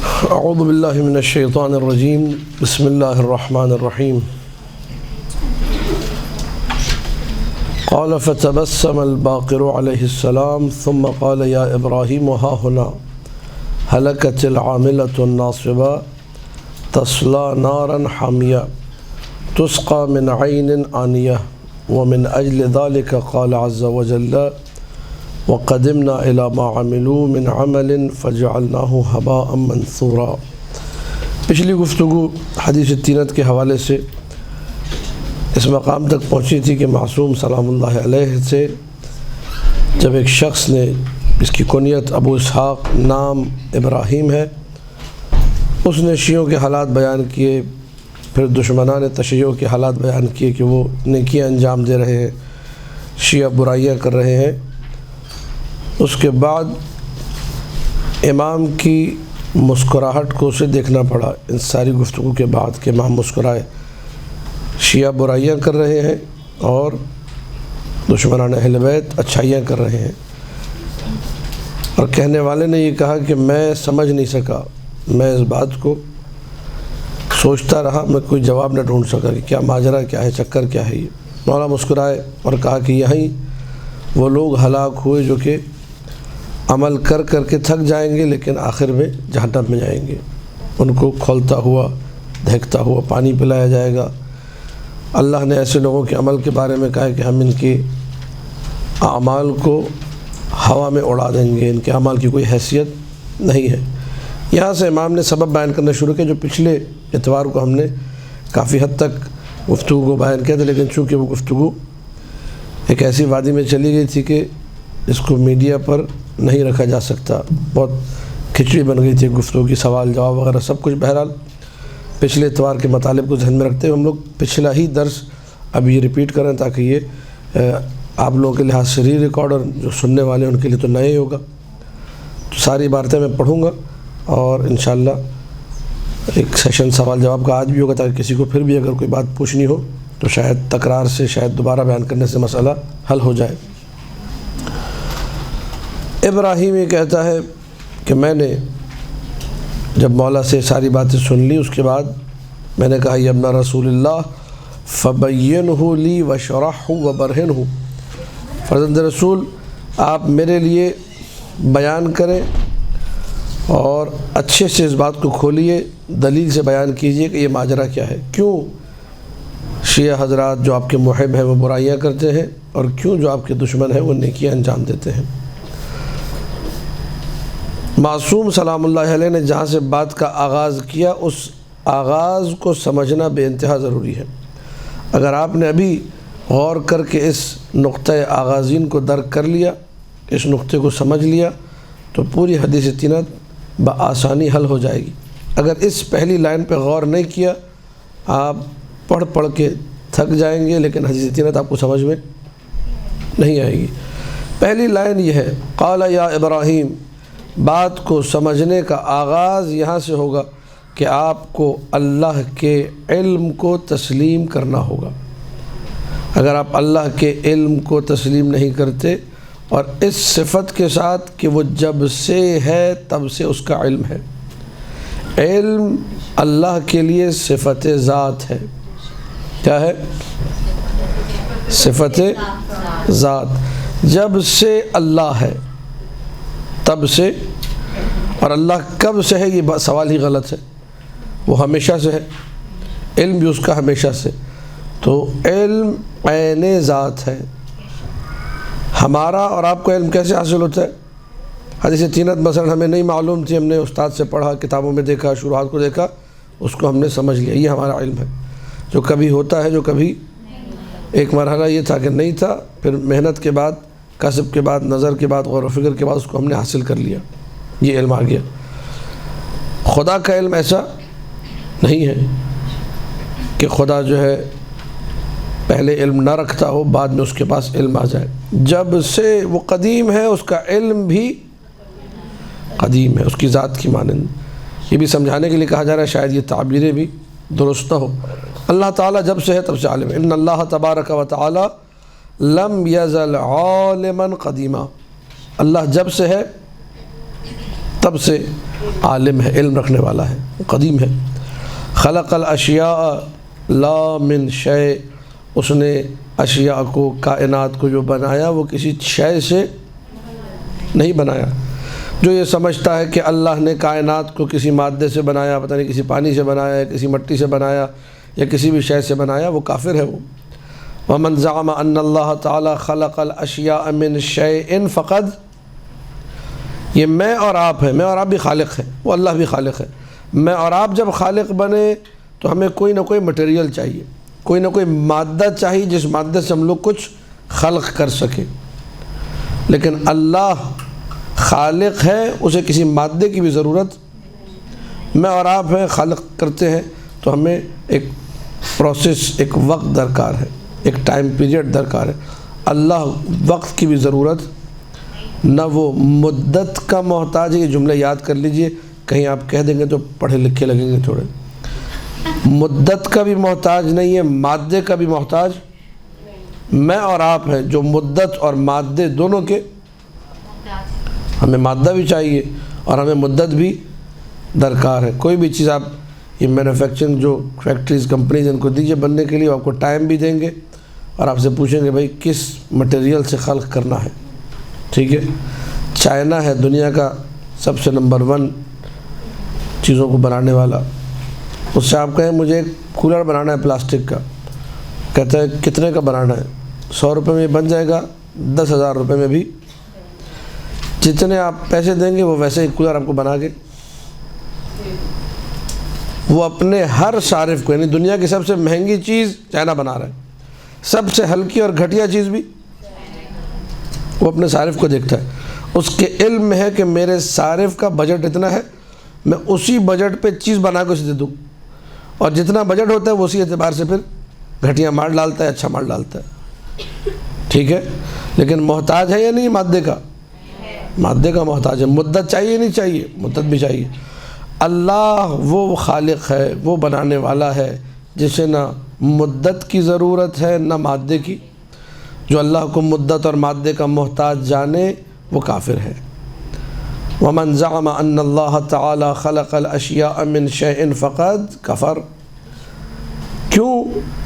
اعوذ باللہ من الشیطان الرجیم بسم اللہ الرحمن الرحیم قال فتبسم الباقر علیہ السلام ثم قال یا ابراہیم ها هنا هلكت العاملة الناصبة تصلى نارا حامية تسقى من عين آنية ومن أجل ذلك قال عز وجل وقدمنا إلى ما عملوا من عمل فجعلناه هباء منثورا۔ پچھلی گفتگو حدیث تینت کے حوالے سے اس مقام تک پہنچی تھی کہ معصوم سلام اللہ علیہ سے جب ایک شخص نے، اس کی کنیت ابو اسحاق، نام ابراہیم ہے، اس نے شیعوں کے حالات بیان کیے، پھر دشمنان تشیع کے حالات بیان کیے کہ وہ نیکیاں انجام دے رہے ہیں، شیعہ برائیاں کر رہے ہیں۔ اس کے بعد امام کی مسکراہٹ کو اسے دیکھنا پڑا ان ساری گفتگو کے بعد کہ امام مسکرائے، شیعہ برائیاں کر رہے ہیں اور دشمنان اہل بیت اچھائیاں کر رہے ہیں۔ اور کہنے والے نے یہ کہا کہ میں سمجھ نہیں سکا، میں اس بات کو سوچتا رہا، میں کوئی جواب نہ ڈھونڈ سکا کہ کیا ماجرا کیا ہے، چکر کیا ہے یہ۔ مولا مسکرائے اور کہا کہ یہیں وہ لوگ ہلاک ہوئے جو کہ عمل کر کر کے تھک جائیں گے لیکن آخر میں جہنم میں جائیں گے، ان کو کھولتا ہوا دہکتا ہوا پانی پلایا جائے گا۔ اللہ نے ایسے لوگوں کے عمل کے بارے میں کہا کہ ہم ان کے اعمال کو ہوا میں اڑا دیں گے، ان کے اعمال کی کوئی حیثیت نہیں ہے۔ یہاں سے امام نے سبب بیان کرنا شروع کیا جو پچھلے اتوار کو ہم نے کافی حد تک گفتگو کو بیان کیا تھا، لیکن چونکہ وہ گفتگو ایک ایسی وادی میں چلی گئی تھی کہ اس کو میڈیا پر نہیں رکھا جا سکتا، بہت کھچڑی بن گئی تھی گفتگو کی، سوال جواب وغیرہ سب کچھ۔ بہرحال پچھلے اتوار کے مطالب کو ذہن میں رکھتے ہوئے ہم لوگ پچھلا ہی درس اب یہ ریپیٹ کریں تاکہ یہ آپ لوگوں کے لحاظ سے ری ریکارڈ اور جو سننے والے ہیں ان کے لیے تو نئے ہوگا۔ تو ساری باتیں میں پڑھوں گا اور انشاءاللہ ایک سیشن سوال جواب کا آج بھی ہوگا تاکہ کسی کو پھر بھی اگر کوئی بات پوچھنی ہو تو شاید تکرار سے، شاید دوبارہ بیان کرنے سے مسئلہ حل ہو جائے۔ ابراہیم یہ کہتا ہے کہ میں نے جب مولا سے ساری باتیں سن لی اس کے بعد میں نے کہا یا ابن رسول اللہ فبینہ لی وشرحہ وبرہنہ، فرزند رسول آپ میرے لیے بیان کریں اور اچھے سے اس بات کو کھولیے، دلیل سے بیان کیجئے کہ یہ ماجرا کیا ہے، کیوں شیعہ حضرات جو آپ کے محب ہیں وہ برائیاں کرتے ہیں اور کیوں جو آپ کے دشمن ہیں وہ نیکیاں انجام دیتے ہیں۔ معصوم سلام اللہ علیہ نے جہاں سے بات کا آغاز کیا اس آغاز کو سمجھنا بے انتہا ضروری ہے۔ اگر آپ نے ابھی غور کر کے اس نقطہ آغازین کو درک کر لیا، اس نقطے کو سمجھ لیا تو پوری حدیث تینت بآسانی حل ہو جائے گی۔ اگر اس پہلی لائن پہ غور نہیں کیا آپ پڑھ پڑھ کے تھک جائیں گے لیکن حدیث تینت آپ کو سمجھ میں نہیں آئے گی۔ پہلی لائن یہ ہے قال یا ابراہیم، بات کو سمجھنے کا آغاز یہاں سے ہوگا کہ آپ کو اللہ کے علم کو تسلیم کرنا ہوگا۔ اگر آپ اللہ کے علم کو تسلیم نہیں کرتے اور اس صفت کے ساتھ کہ وہ جب سے ہے تب سے اس کا علم ہے، علم اللہ کے لیے صفت ذات ہے۔ کیا ہے؟ صفت ذات۔ جب سے اللہ ہے تب سے، اور اللہ کب سے ہے یہ سوال ہی غلط ہے، وہ ہمیشہ سے ہے، علم بھی اس کا ہمیشہ سے، تو علم عین ذات ہے۔ ہمارا اور آپ کو علم کیسے حاصل ہوتا ہے؟ حدیث تینت مثلا ہمیں نہیں معلوم تھی، ہم نے استاد سے پڑھا، کتابوں میں دیکھا، شروحات کو دیکھا، اس کو ہم نے سمجھ لیا، یہ ہمارا علم ہے جو کبھی ہوتا ہے، جو کبھی ایک مرحلہ یہ تھا کہ نہیں تھا، پھر محنت کے بعد، کسب کے بعد، نظر کے بعد، غور و فکر کے بعد اس کو ہم نے حاصل کر لیا، یہ علم آ گیا۔ خدا کا علم ایسا نہیں ہے کہ خدا جو ہے پہلے علم نہ رکھتا ہو بعد میں اس کے پاس علم آ جائے۔ جب سے وہ قدیم ہے اس کا علم بھی قدیم ہے، اس کی ذات کی مانند۔ یہ بھی سمجھانے کے لیے کہا جا رہا ہے، شاید یہ تعبیریں بھی درست ہو۔ اللہ تعالیٰ جب سے ہے تب سے عالم ہے۔ ان اللہ تبارک و تعالی لم یزل عالما قدیما، اللہ جب سے ہے تب سے عالم ہے، علم رکھنے والا ہے، قدیم ہے۔ خلق الاشیاء لا من شیء، اس نے اشیاء کو، کائنات کو جو بنایا وہ کسی شے سے نہیں بنایا۔ جو یہ سمجھتا ہے کہ اللہ نے کائنات کو کسی مادے سے بنایا، پتہ نہیں کسی پانی سے بنایا، کسی مٹی سے بنایا یا کسی بھی شے سے بنایا، وہ کافر ہے وہ۔ ومن زعم ان اللہ تعالی خلق الاشیاء من شیء فقد، یہ میں اور آپ ہے، میں اور آپ بھی خالق ہیں، وہ اللہ بھی خالق ہے۔ میں اور آپ جب خالق بنے تو ہمیں کوئی نہ کوئی مٹیریل چاہیے، کوئی نہ کوئی مادہ چاہیے جس مادے سے ہم لوگ کچھ خلق کر سکیں۔ لیکن اللہ خالق ہے، اسے کسی مادے کی بھی ضرورت، میں اور آپ ہیں خالق کرتے ہیں تو ہمیں ایک پروسیس، ایک وقت درکار ہے، ایک ٹائم پیریڈ درکار ہے۔ اللہ وقت کی بھی ضرورت، نہ وہ مدت کا محتاج ہے۔ یہ جملے یاد کر لیجئے، کہیں آپ کہہ دیں گے تو پڑھے لکھے لگیں گے تھوڑے۔ مدت کا بھی محتاج نہیں ہے، مادے کا بھی محتاج میں اور آپ ہیں، جو مدت اور مادے دونوں کے، ہمیں مادہ بھی چاہیے اور ہمیں مدت بھی درکار ہے۔ کوئی بھی چیز آپ یہ مینوفیکچرنگ جو فیکٹریز، کمپنیز، ان کو دیجیے بننے کے لیے، آپ کو ٹائم بھی دیں گے اور آپ سے پوچھیں گے بھائی کس مٹیریل سے خلق کرنا ہے، ٹھیک ہے۔ چائنا ہے دنیا کا سب سے نمبر 1 چیزوں کو بنانے والا، اس سے آپ کہیں مجھے ایک کولر بنانا ہے پلاسٹک کا، کہتا ہے کتنے کا بنانا ہے؟ 100 روپے میں بن جائے گا، 10,000 روپے میں بھی، جتنے آپ پیسے دیں گے وہ ویسے ہی کولر آپ کو بنا کے، وہ اپنے ہر صارف کو، یعنی دنیا کی سب سے مہنگی چیز چائنا بنا رہا ہے، سب سے ہلکی اور گھٹیا چیز بھی وہ اپنے صارف کو دیکھتا ہے۔ اس کے علم میں ہے کہ میرے صارف کا بجٹ اتنا ہے، میں اسی بجٹ پہ چیز بنا کے اسے دے دوں، اور جتنا بجٹ ہوتا ہے وہ اسی اعتبار سے پھر گھٹیا مال ڈالتا ہے، اچھا مال ڈالتا ہے، ٹھیک ہے۔ لیکن محتاج ہے یا نہیں مادے کا؟ مادے کا محتاج ہے۔ مدت چاہیے نہیں چاہیے؟ مدت بھی چاہیے۔ اللہ وہ خالق ہے، وہ بنانے والا ہے جسے نہ مدت کی ضرورت ہے نہ مادے کی۔ جو اللہ کو مدت اور مادے کا محتاج جانے وہ کافر ہے۔ ومن زعم ان اللہ تعالی خلق الاشیاء من شیء فقد کفر، کیوں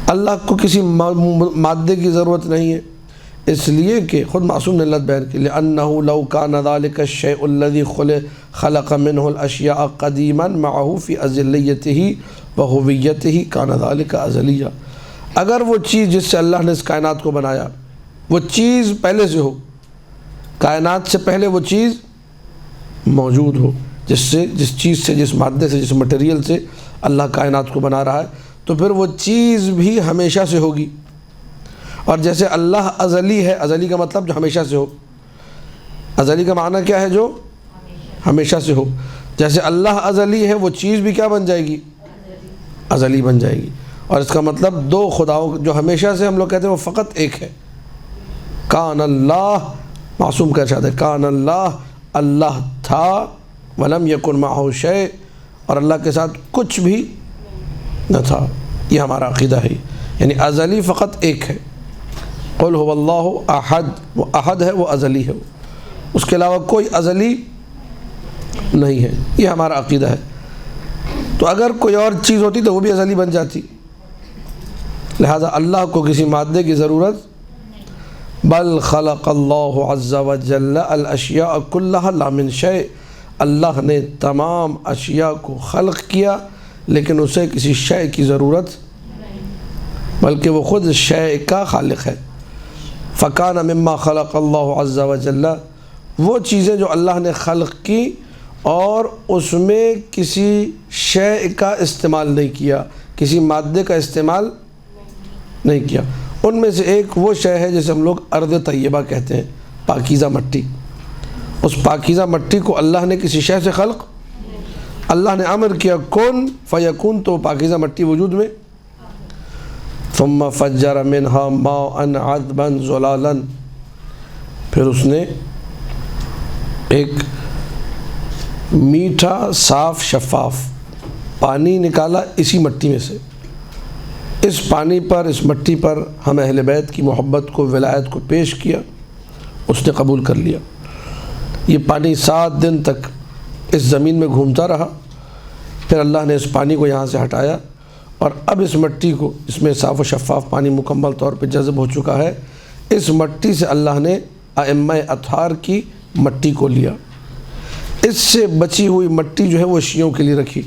اللہ کو کسی مادے کی ضرورت نہیں ہے؟ اس لیے کہ خود معصوم نے اللہ بیان کی، لأنه لو كان ذلك الشيء الذي خلق منه الاشیاء قدیما معه في ازلیته وهویته كان ذلك ازلیہ، اگر وہ چیز جس سے اللہ نے اس کائنات کو بنایا وہ چیز پہلے سے ہو، کائنات سے پہلے وہ چیز موجود ہو، جس چیز سے، جس مادے سے، جس مٹیریل سے اللہ کائنات کو بنا رہا ہے، تو پھر وہ چیز بھی ہمیشہ سے ہوگی۔ اور جیسے اللہ ازلی ہے، ازلی کا مطلب جو ہمیشہ سے ہو، ازلی کا معنی کیا ہے؟ جو ہمیشہ سے ہو۔ جیسے اللہ ازلی ہے، وہ چیز بھی کیا بن جائے گی؟ ازلی بن جائے گی۔ اور اس کا مطلب 2 خداؤں جو ہمیشہ سے ہم لوگ کہتے ہیں وہ فقط ایک ہے۔ کان اللہ، معصوم کا ارشاد ہے، کان اللہ، اللہ تھا، ولم یکن معہ شیء، اور اللہ کے ساتھ کچھ بھی نہ تھا۔ یہ ہمارا عقیدہ ہے، یعنی ازلی فقط ایک ہے۔ قل هو اللہ احد، وہ احد ہے، وہ ازلی ہے، اس کے علاوہ کوئی ازلی نہیں ہے۔ یہ ہمارا عقیدہ ہے۔ تو اگر کوئی اور چیز ہوتی تو وہ بھی ازلی بن جاتی، لہذا اللہ کو کسی مادے کی ضرورت، بل خلق اللہ عز وجل الاشیاء کلها لا من شیء، اللہ نے تمام اشیاء کو خلق کیا لیکن اسے کسی شے کی ضرورت، بلکہ وہ خود شے کا خالق ہے۔ فکان مما خلق اللہ عز وجل، وہ چیزیں جو اللہ نے خلق کی اور اس میں کسی شے کا استعمال نہیں کیا، کسی مادے کا استعمال نہیں کیا، ان میں سے ایک وہ شے ہے جسے ہم لوگ ارض طیبہ کہتے ہیں، پاکیزہ مٹی۔ اس پاکیزہ مٹی کو اللہ نے کسی شے سے خلق، اللہ نے امر کیا کن فیکون، تو پاکیزہ مٹی وجود میں، ثم فجر منها ماء عذبا زلالا، پھر اس نے ایک میٹھا صاف شفاف پانی نکالا اسی مٹی میں سے۔ اس پانی پر، اس مٹی پر ہم اہل بیت کی محبت کو، ولایت کو پیش کیا، اس نے قبول کر لیا۔ یہ پانی 7 دن تک اس زمین میں گھومتا رہا، پھر اللہ نے اس پانی کو یہاں سے ہٹایا، اور اب اس مٹی کو، اس میں صاف و شفاف پانی مکمل طور پہ جذب ہو چکا ہے، اس مٹی سے اللہ نے ائمہ اطہار کی مٹی کو لیا، اس سے بچی ہوئی مٹی جو ہے وہ شیعوں کے لیے رکھی۔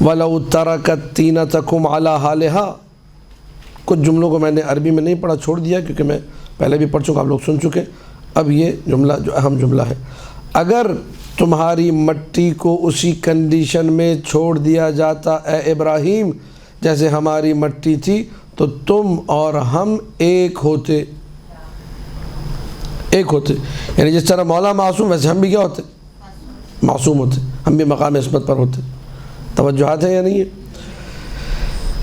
وَلَوْ تَرَكَتْ طِينَتَكُمْ عَلَىٰ حَالِهَا، کچھ جملوں کو میں نے عربی میں نہیں پڑھا، چھوڑ دیا کیونکہ میں پہلے بھی پڑھ چکا، آپ لوگ سن چکے۔ اب یہ جملہ جو اہم جملہ ہے، اگر تمہاری مٹی کو اسی کنڈیشن میں چھوڑ دیا جاتا اے ابراہیم جیسے ہماری مٹی تھی، تو تم اور ہم ایک ہوتے، یعنی جس طرح مولا معصوم ویسے ہم بھی کیا ہوتے؟ معصوم ہوتے، ہم بھی مقام عصمت پر ہوتے۔ توجہات ہے یا نہیں ہے؟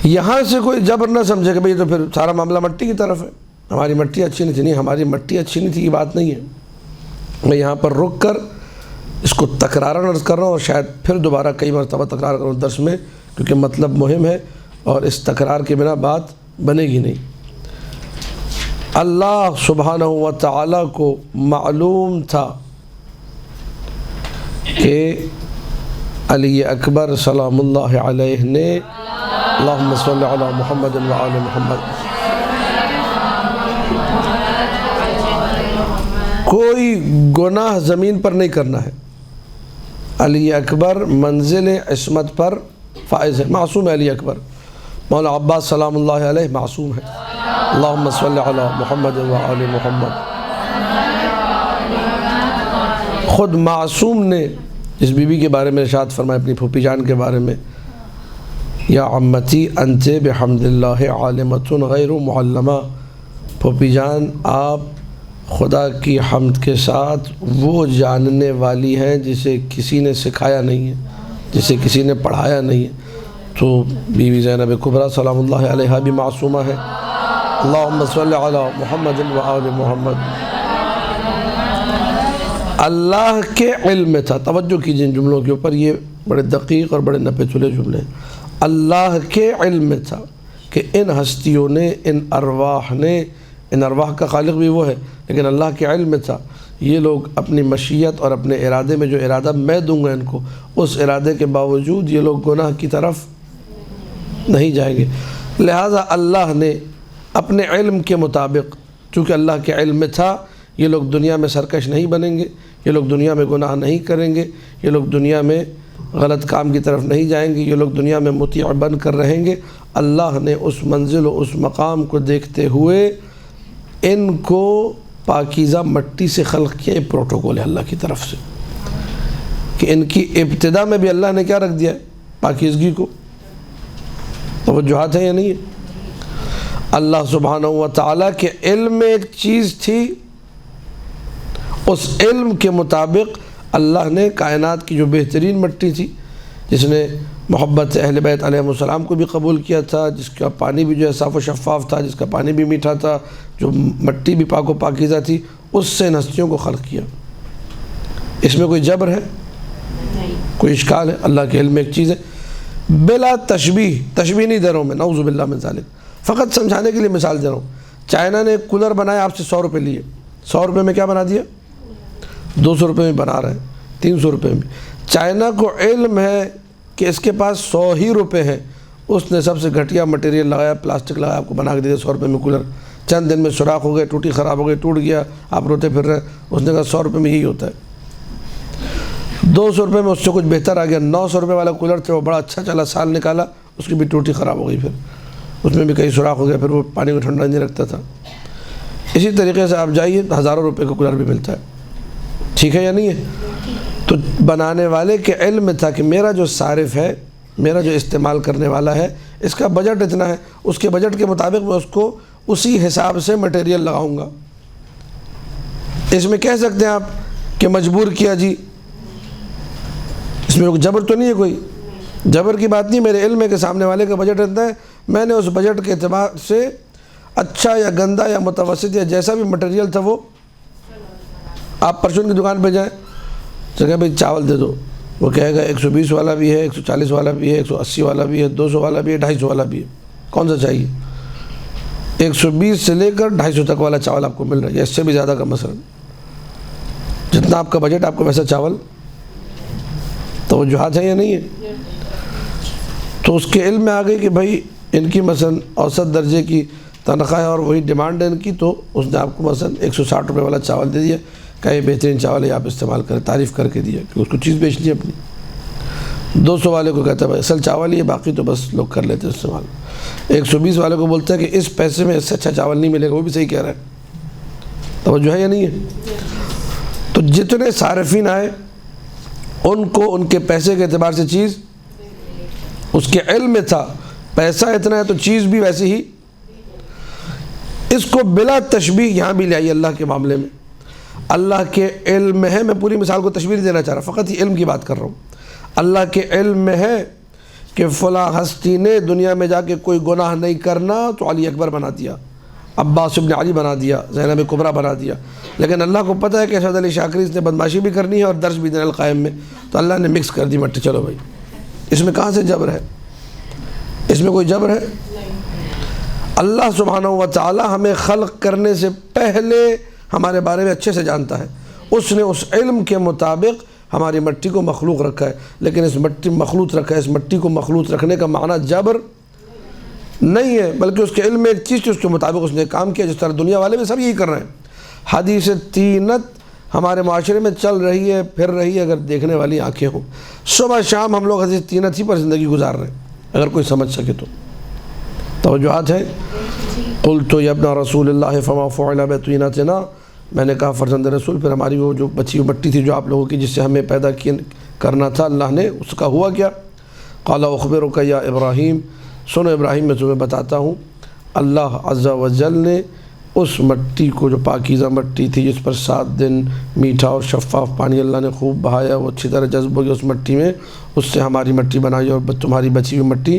یہاں سے کوئی جبر نہ سمجھے کہ بھئی تو پھر سارا معاملہ مٹی کی طرف ہے، ہماری مٹی اچھی نہیں تھی۔ نہیں، ہماری مٹی اچھی نہیں تھی یہ بات نہیں ہے۔ میں یہاں پر رک کر اس کو تکراراً عرض کر رہا ہوں، اور شاید پھر دوبارہ کئی مرتبہ تکرار کروں درس میں، کیونکہ مطلب مہم ہے اور اس تکرار کے بنا بات بنے گی نہیں۔ اللہ سبحانہ و تعالی کو معلوم تھا کہ علی اکبر سلام اللہ علیہ نے اللہم صلی علی محمد و آل محمد کوئی گناہ زمین پر نہیں کرنا ہے۔ علی اکبر منزل عصمت پر فائز ہے، معصوم ہے علی اکبر۔ مولا عباس سلام اللہ علیہ معصوم ہے۔ اللہم صلی علی محمد و آل محمد۔ خود معصوم نے اس بی بی کے بارے میں ارشاد فرمایا، اپنی پھوپھی جان کے بارے میں، یا عمتی انت بحمد اللہ عالمۃ غیر معلمہ، پھوپھی جان آپ خدا کی حمد کے ساتھ وہ جاننے والی ہیں جسے کسی نے سکھایا نہیں ہے، جسے کسی نے پڑھایا نہیں ہے۔ تو بی بی زینب کبریٰ سلام اللہ علیہ بھی معصومہ ہے۔ اللہم صلی علی محمد و آل محمد۔ اللہ کے علم میں تھا، توجہ کیجئے ان جملوں کے اوپر، یہ بڑے دقیق اور بڑے نپے تلے جملے ہیں۔ اللہ کے علم میں تھا کہ ان ہستیوں نے، ان ارواح نے، ان ارواح کا خالق بھی وہ ہے، لیکن اللہ کے علم میں تھا یہ لوگ اپنی مشیت اور اپنے ارادے میں جو ارادہ میں دوں گا ان کو، اس ارادے کے باوجود یہ لوگ گناہ کی طرف نہیں جائیں گے۔ لہٰذا اللہ نے اپنے علم کے مطابق، چونکہ اللہ کے علم میں تھا یہ لوگ دنیا میں سرکش نہیں بنیں گے، یہ لوگ دنیا میں گناہ نہیں کریں گے، یہ لوگ دنیا میں غلط کام کی طرف نہیں جائیں گے، یہ لوگ دنیا میں مطیع بن کر رہیں گے۔ اللہ نے اس منزل و اس مقام کو دیکھتے ہوئے ان کو پاکیزہ مٹی سے خلق کیا۔ ایک پروٹوکول ہے اللہ کی طرف سے کہ ان کی ابتدا میں بھی اللہ نے کیا رکھ دیا ہے؟ پاکیزگی کو۔ توجہات ہیں یا نہیں ہے؟ اللہ سبحانہ و تعالیٰ کے علم میں ایک چیز تھی، اس علم کے مطابق اللہ نے کائنات کی جو بہترین مٹی تھی، جس نے محبت اہل بیت علیہ السلام کو بھی قبول کیا تھا، جس کا پانی بھی جو ہے صاف و شفاف تھا، جس کا پانی بھی میٹھا تھا، جو مٹی بھی پاک و پاکیزہ تھی، اس سے ان ہستیوں کو خلق کیا۔ اس میں کوئی جبر ہے؟ کوئی اشکال ہے؟ اللہ کے علم میں ایک چیز ہے، بلا تشبیہ، تشبیہ نہیں دے رہا ہوں میں، نعوذ باللہ من ذالک، فقط سمجھانے کے لیے مثال دے رہا ہوں۔ چائنا نے ایک کولر بنایا، آپ سے 100 روپے لیے، 100 روپے میں کیا بنا دیا؟ 200 روپے میں بنا رہے ہیں، 300 روپے میں۔ چائنا کو علم ہے کہ اس کے پاس 100 ہی روپے ہیں، اس نے سب سے گھٹیا مٹیریل لگایا، پلاسٹک لگایا، آپ کو بنا کے دیا 100 روپے میں کولر۔ چند دن میں سوراخ ہو گئے، ٹوٹی خراب ہو گئی، ٹوٹ گیا، آپ روتے پھر رہے ہیں۔ اس نے کہا 100 روپے میں یہی ہوتا ہے۔ 200 روپے میں اس سے کچھ بہتر آ گیا، 900 روپے والا کولر تھا، وہ بڑا اچھا چلا، سال نکالا، اس کی بھی ٹوٹی خراب ہو گئی، پھر اس میں بھی کئی سوراخ ہو گیا، پھر وہ پانی کو ٹھنڈا نہیں رکھتا تھا۔ اسی طریقے سے آپ جائیے ہزاروں روپے کا کولر بھی ملتا ہے، ٹھیک ہے یا نہیں ہے؟ تو بنانے والے کے علم میں تھا کہ میرا جو صارف ہے، میرا جو استعمال کرنے والا ہے، اس کا بجٹ اتنا ہے، اس کے بجٹ کے مطابق میں اس کو اسی حساب سے مٹیریل لگاؤں گا۔ اس میں کہہ سکتے ہیں آپ کہ مجبور کیا جی، اس میں جبر تو نہیں ہے، کوئی جبر کی بات نہیں، میرے علم ہے کہ سامنے والے کا بجٹ اتنا ہے، میں نے اس بجٹ کے اعتبار سے اچھا یا گندا یا متوسط یا جیسا بھی مٹیریل تھا وہ، آپ پرچون کی دکان پہ جائیں تو کہ بھائی چاول دے دو، وہ کہے گا 120 والا بھی ہے، 140 والا بھی ہے، 180 والا بھی ہے، 200 والا بھی ہے، 250 والا بھی ہے، کون سا چاہیے؟ 120 سے لے کر 250 تک والا چاول آپ کو مل رہا ہے، یا اس سے بھی زیادہ کا مثلا، جتنا آپ کا بجٹ آپ کو ویسا چاول توجہات ہیں یا نہیں ہے؟ تو اس کے علم میں آ گئی کہ بھائی ان کی مثلا اوسط درجے کی تنخواہ ہے اور وہی ڈیمانڈ ہے ان کی، تو اس نے آپ کو مثلا 160 روپے والا چاول دے دیا کہ یہ بہترین چاول ہے آپ استعمال کریں، تعریف کر کے دیا کہ اس کو چیز بیچ لی اپنی۔ 200 والے کو کہتا ہے بھائی اصل چاول ہی ہے، باقی تو بس لوگ کر لیتے ہیں استعمال۔ 120 والے کو بولتا ہے کہ اس پیسے میں اس سے اچھا چاول نہیں ملے گا، وہ بھی صحیح کہہ رہا ہے۔ توجہ ہے یا نہیں ہے؟ تو جتنے صارفین آئے ان کو ان کے پیسے کے اعتبار سے چیز اس کے علم میں تھا، پیسہ اتنا ہے تو چیز بھی ویسے ہی۔ اس کو بلا تشبیہ یہاں بھی لے آئی اللہ کے معاملے میں۔ اللہ کے علم میں ہے، میں پوری مثال کو تشبیہ نہیں دینا چاہ رہا، فقط یہ علم کی بات کر رہا ہوں۔ اللہ کے علم میں ہے کہ فلاں ہستی نے دنیا میں جا کے کوئی گناہ نہیں کرنا تو علی اکبر بنا دیا، عباس ابن علی بنا دیا، زینب کبریٰ بنا دیا، لیکن اللہ کو پتہ ہے کہ اسد علی شاکری اس نے بدماشی بھی کرنی ہے اور درس بھی دینا القائم میں، تو اللہ نے مکس کر دی مٹی۔ چلو بھائی اس میں کہاں سے جبر ہے؟ اس میں کوئی جبر ہے؟ اللہ سبحانہ و تعالی ہمیں خلق کرنے سے پہلے ہمارے بارے میں اچھے سے جانتا ہے، اس نے اس علم کے مطابق ہماری مٹی کو مخلوق رکھا ہے، لیکن اس مٹی مخلوط رکھا ہے، اس مٹی کو مخلوط رکھنے کا معنی جبر نہیں ہے، بلکہ اس کے علم میں ایک چیز تھی، اس کے مطابق اس نے کام کیا، جس طرح دنیا والے بھی سب یہی کر رہے ہیں۔ حدیث تینت ہمارے معاشرے میں چل رہی ہے، پھر رہی ہے، اگر دیکھنے والی آنکھیں ہوں۔ صبح شام ہم لوگ حدیث تینت ہی پر زندگی گزار رہے ہیں، اگر کوئی سمجھ سکے تو۔ توجہات ہے؟ قلت یا ابن رسول اللہ فما فعل بطینتنا، میں نے کہا فرزند رسول، پھر ہماری وہ جو بچی ہوئی مٹی تھی جو آپ لوگوں کی، جس سے ہمیں پیدا کرنا تھا اللہ نے، اس کا ہوا کیا؟ قال اخبرک یا ابراہیم، سنو ابراہیم میں تمہیں بتاتا ہوں، اللہ عز و جل نے اس مٹی کو، جو پاکیزہ مٹی تھی جس پر 7 دن میٹھا اور شفاف پانی اللہ نے خوب بہایا، وہ اچھی طرح جذب ہو گیا اس مٹی میں، اس سے ہماری مٹی بنائی اور تمہاری بچی ہوئی مٹی۔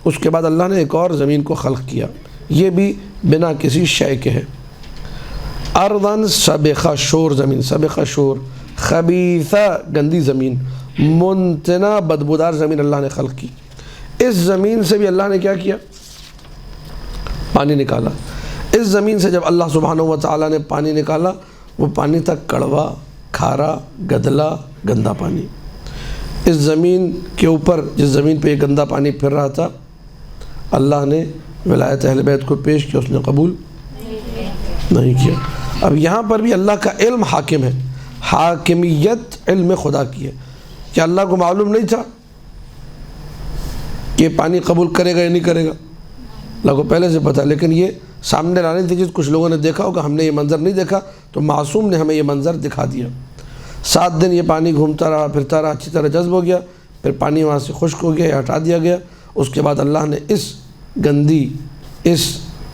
اس کے بعد اللہ نے ایک اور زمین کو خلق کیا، یہ بھی بنا کسی شے کے ہے۔ ارضاً سبخہ، شور زمین، سبخہ شور، خبیثہ گندی زمین، منتنہ بدبودار زمین اللہ نے خلق کی۔ اس زمین سے بھی اللہ نے کیا کیا؟ پانی نکالا۔ اس زمین سے جب اللہ سبحانہ و تعالیٰ نے پانی نکالا، وہ پانی تھا کڑوا، کھارا، گدلا، گندا پانی۔ اس زمین کے اوپر جس زمین پہ یہ گندا پانی پھر رہا تھا، اللہ نے ولایت اہل بیت کو پیش کیا، اس نے قبول نہیں کیا۔ اب یہاں پر بھی اللہ کا علم حاکم ہے، حاکمیت علم خدا کی ہے۔ کیا اللہ کو معلوم نہیں تھا کہ پانی قبول کرے گا یا نہیں کرے گا؟ اللہ کو پہلے سے پتہ، لیکن یہ سامنے لانے تھی چیز کچھ لوگوں نے دیکھا ہوگا، ہم نے یہ منظر نہیں دیکھا، تو معصوم نے ہمیں یہ منظر دکھا دیا۔ 7 دن یہ پانی گھومتا رہا، پھرتا رہا، اچھی طرح جذب ہو گیا، پھر پانی وہاں سے خشک ہو گیا یا ہٹا دیا گیا۔ اس کے بعد اللہ نے اس گندی، اس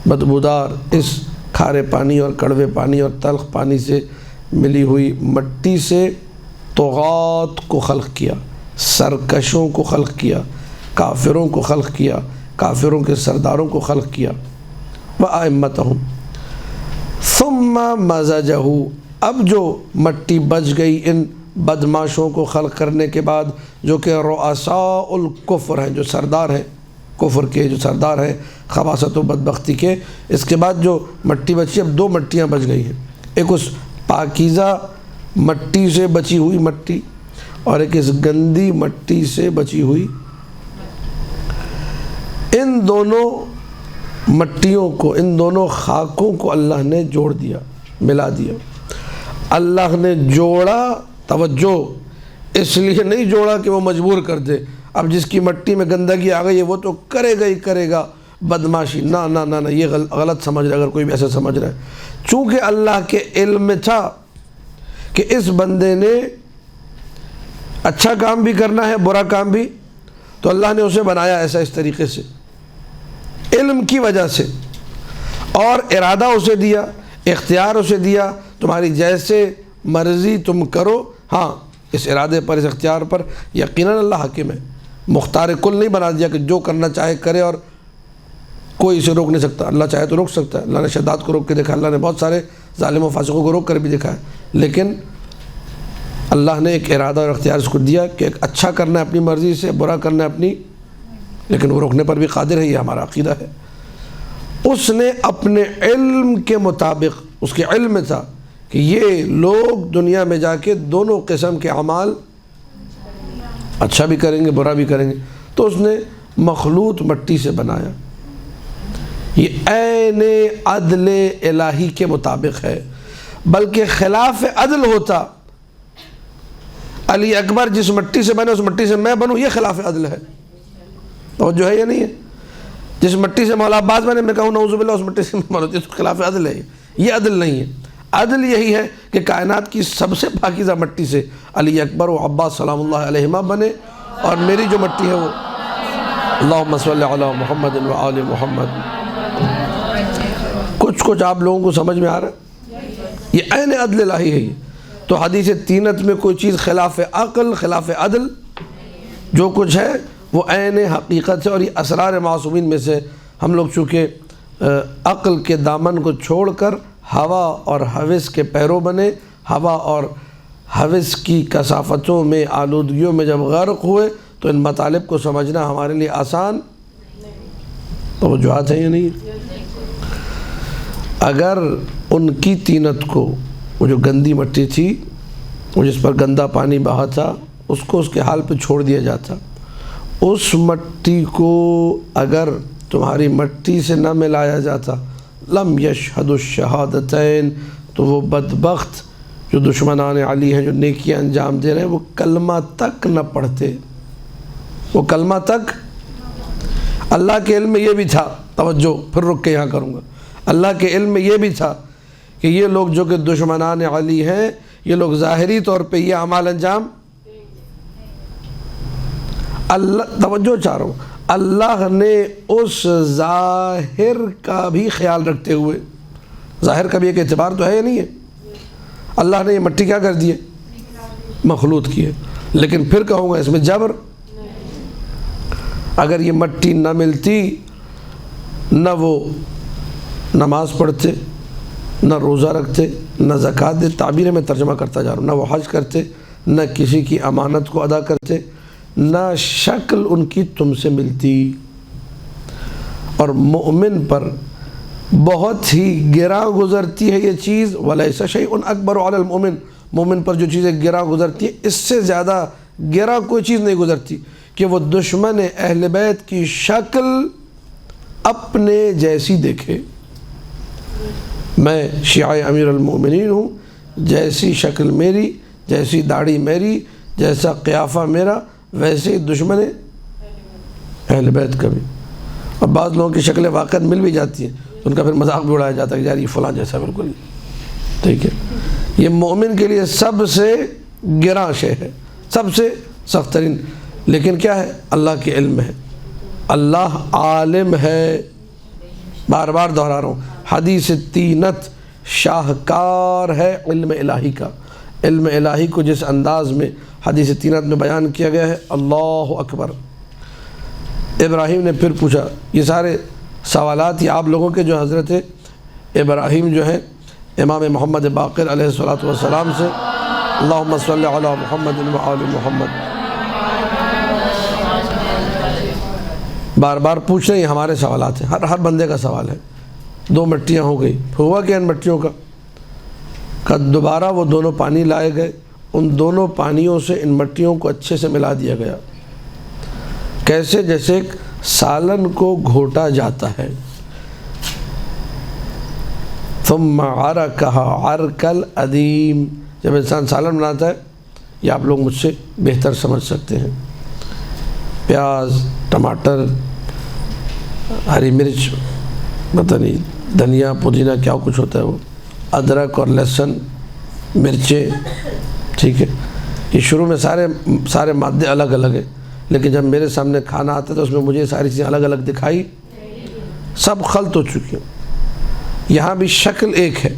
بدبودار، اس کھارے پانی اور کڑوے پانی اور تلخ پانی سے ملی ہوئی مٹی سے طغات کو خلق کیا، سرکشوں کو خلق کیا، کافروں کو خلق کیا، کافروں کے سرداروں کو خلق کیا، وَأَئِمَّتَهُمْ ثُمَّ مَزَجَهُ۔ اب جو مٹی بچ گئی ان بدماشوں کو خلق کرنے کے بعد، جو کہ رؤساء الکفر ہیں، جو سردار ہیں کفر کے، جو سردار ہیں خباثت و بدبختی کے، اس کے بعد جو مٹی بچی، اب 2 مٹیاں بچ گئی ہیں، ایک اس پاکیزہ مٹی سے بچی ہوئی مٹی اور ایک اس گندی مٹی سے بچی ہوئی۔ ان دونوں مٹیوں کو، ان دونوں خاکوں کو اللہ نے جوڑ دیا، ملا دیا۔ اللہ نے جوڑا، توجہ، اس لیے نہیں جوڑا کہ وہ مجبور کر دے، اب جس کی مٹی میں گندگی آ گئی ہے وہ تو کرے گا ہی کرے گا بدماشی، نہ نہ نہ نہ، یہ غلط سمجھ رہا ہے اگر کوئی بھی ایسا سمجھ رہا ہے۔ چونکہ اللہ کے علم میں تھا کہ اس بندے نے اچھا کام بھی کرنا ہے، برا کام بھی، تو اللہ نے اسے بنایا ایسا، اس طریقے سے، علم کی وجہ سے، اور ارادہ اسے دیا، اختیار اسے دیا، تمہاری جیسے مرضی تم کرو۔ ہاں، اس ارادے پر، اس اختیار پر یقیناً اللہ حاکم ہے، مختار کل نہیں بنا دیا کہ جو کرنا چاہے کرے اور کوئی اسے روک نہیں سکتا۔ اللہ چاہے تو روک سکتا ہے، اللہ نے شداد کو روک کے دیکھا، اللہ نے بہت سارے ظالم و فاسقوں کو روک کر بھی دیکھا ہے، لیکن اللہ نے ایک ارادہ اور اختیار اس کو دیا کہ ایک اچھا کرنا ہے اپنی مرضی سے، برا کرنا ہے اپنی، لیکن وہ روکنے پر بھی قادر ہے، یہ ہمارا عقیدہ ہے۔ اس نے اپنے علم کے مطابق، اس کے علم میں تھا کہ یہ لوگ دنیا میں جا کے دونوں قسم کے اعمال اچھا بھی کریں گے برا بھی کریں گے. تو اس نے مخلوط مٹی سے بنایا. یہ عین عدل الہی کے مطابق ہے، بلکہ خلاف عدل ہوتا علی اکبر جس مٹی سے بنے اس مٹی سے میں بنوں، یہ خلاف عدل ہے. توجہ ہے یا نہیں ہے؟ جس مٹی سے مولا عباس بنے میں کہوں نعوذ باللہ اس مٹی سے میں بنوں، تو خلاف عدل ہے. یہ عدل نہیں ہے. عدل یہی ہے کہ کائنات کی سب سے پاکیزہ مٹی سے علی اکبر و عباس سلام اللہ علیہما بنے، اور میری جو مٹی ہے وہ اللہم صلی علی محمد و آل محمد. کچھ آپ لوگوں کو سمجھ میں آ رہا ہے؟ یہ عین عدل الہی ہے. یہ تو حدیث تینت میں کوئی چیز خلاف عقل خلاف عدل جو کچھ ہے وہ عین حقیقت ہے. اور یہ اسرار معصومین میں سے ہم لوگ چونکہ عقل کے دامن کو چھوڑ کر ہوا اور ہوس کے پیرو بنے، ہوا اور ہوس کی کثافتوں میں آلودگیوں میں جب غرق ہوئے تو ان مطالب کو سمجھنا ہمارے لیے آسان توجہات ہیں یا نہیں؟ اگر ان کی طینت کو، وہ جو گندی مٹی تھی، وہ جس پر گندا پانی بہا تھا، اس کو اس کے حال پہ چھوڑ دیا جاتا، اس مٹی کو اگر تمہاری مٹی سے نہ ملایا جاتا، لم یشہد الشہادتین، تو وہ بدبخت جو دشمنان علی ہیں، جو نیکیاں انجام دے رہے ہیں، وہ کلمہ تک نہ پڑھتے. وہ کلمہ تک، اللہ کے علم میں یہ بھی تھا، توجہ پھر رک کے یہاں کروں گا، اللہ کے علم میں یہ بھی تھا کہ یہ لوگ جو کہ دشمنان علی ہیں، یہ لوگ ظاہری طور پہ یہ اعمال انجام، اللہ توجہ چاہ رہا ہوں، اللہ نے اس ظاہر کا بھی خیال رکھتے ہوئے، ظاہر کا بھی ایک اعتبار تو ہے یا نہیں ہے، اللہ نے یہ مٹی کیا کر دی ہے؟ مخلوط کی ہے. لیکن پھر کہوں گا اس میں جبر. اگر یہ مٹی نہ ملتی، نہ وہ نماز پڑھتے، نہ روزہ رکھتے، نہ زکوٰۃ دیتے، تعبیر میں ترجمہ کرتا جا رہا ہوں، نہ وہ حج کرتے، نہ کسی کی امانت کو ادا کرتے، نہ شکل ان کی تم سے ملتی. اور مومن پر بہت ہی گراں گزرتی ہے یہ چیز، وَلَيْسَ شَيْءٌ أَكْبَرُ عَلَى الْمُؤْمِنِ، مومن پر جو چیزیں گراں گزرتی ہے اس سے زیادہ گراں کوئی چیز نہیں گزرتی کہ وہ دشمن اہل بیت کی شکل اپنے جیسی دیکھے. میں شیعہ امیر المومنین ہوں، جیسی شکل میری، جیسی داڑھی میری، جیسا قیافہ میرا، ویسے ہی دشمن اہل بیت کا بھی. اور بعض لوگوں کی شکلیں واقعات مل بھی جاتی ہیں، ان کا پھر مذاق بھی اڑایا جاتا ہے کہ یار یہ فلاں جیسا بالکل. ٹھیک ہے، یہ مومن کے لیے سب سے گراں شے ہے، سب سے سخت ترین. لیکن کیا ہے؟ اللہ کے علم ہے، اللہ عالم ہے. بار بار دہرا رہا ہوں، حدیث تینت شاہکار ہے علم الہی کا. علم الہی کو جس انداز میں حدیث تینت میں بیان کیا گیا ہے، اللہ اکبر. ابراہیم نے پھر پوچھا، یہ سارے سوالات یہ آپ لوگوں کے جو حضرت ابراہیم جو ہیں امام محمد باقر علیہ السلام سے، اللہم صلی علی محمد و آل محمد، بار بار پوچھ رہے ہیں. ہمارے سوالات ہیں، ہر بندے کا سوال ہے. 2 مٹیاں ہو گئی، ہوا کیا ان مٹیوں کا دوبارہ وہ دونوں پانی لائے گئے، ان دونوں پانیوں سے ان مٹیوں کو اچھے سے ملا دیا گیا. کیسے؟ جیسے ایک سالن کو گھوٹا جاتا ہے. ثم عرکها عرک العدیم، جب انسان سالن بناتا ہے، یہ آپ لوگ مجھ سے بہتر سمجھ سکتے ہیں، پیاز، ٹماٹر، ہری مرچ، پتہ نہیں دھنیا پودینہ کیا کچھ ہوتا ہے، وہ ادرک اور لہسن، مرچیں، ٹھیک ہے، یہ شروع میں سارے مادے الگ الگ ہیں، لیکن جب میرے سامنے کھانا آتا ہے تو اس میں مجھے ساری چیزیں الگ الگ دکھائی، سب خلط ہو چکی ہیں. یہاں بھی شکل ایک ہے،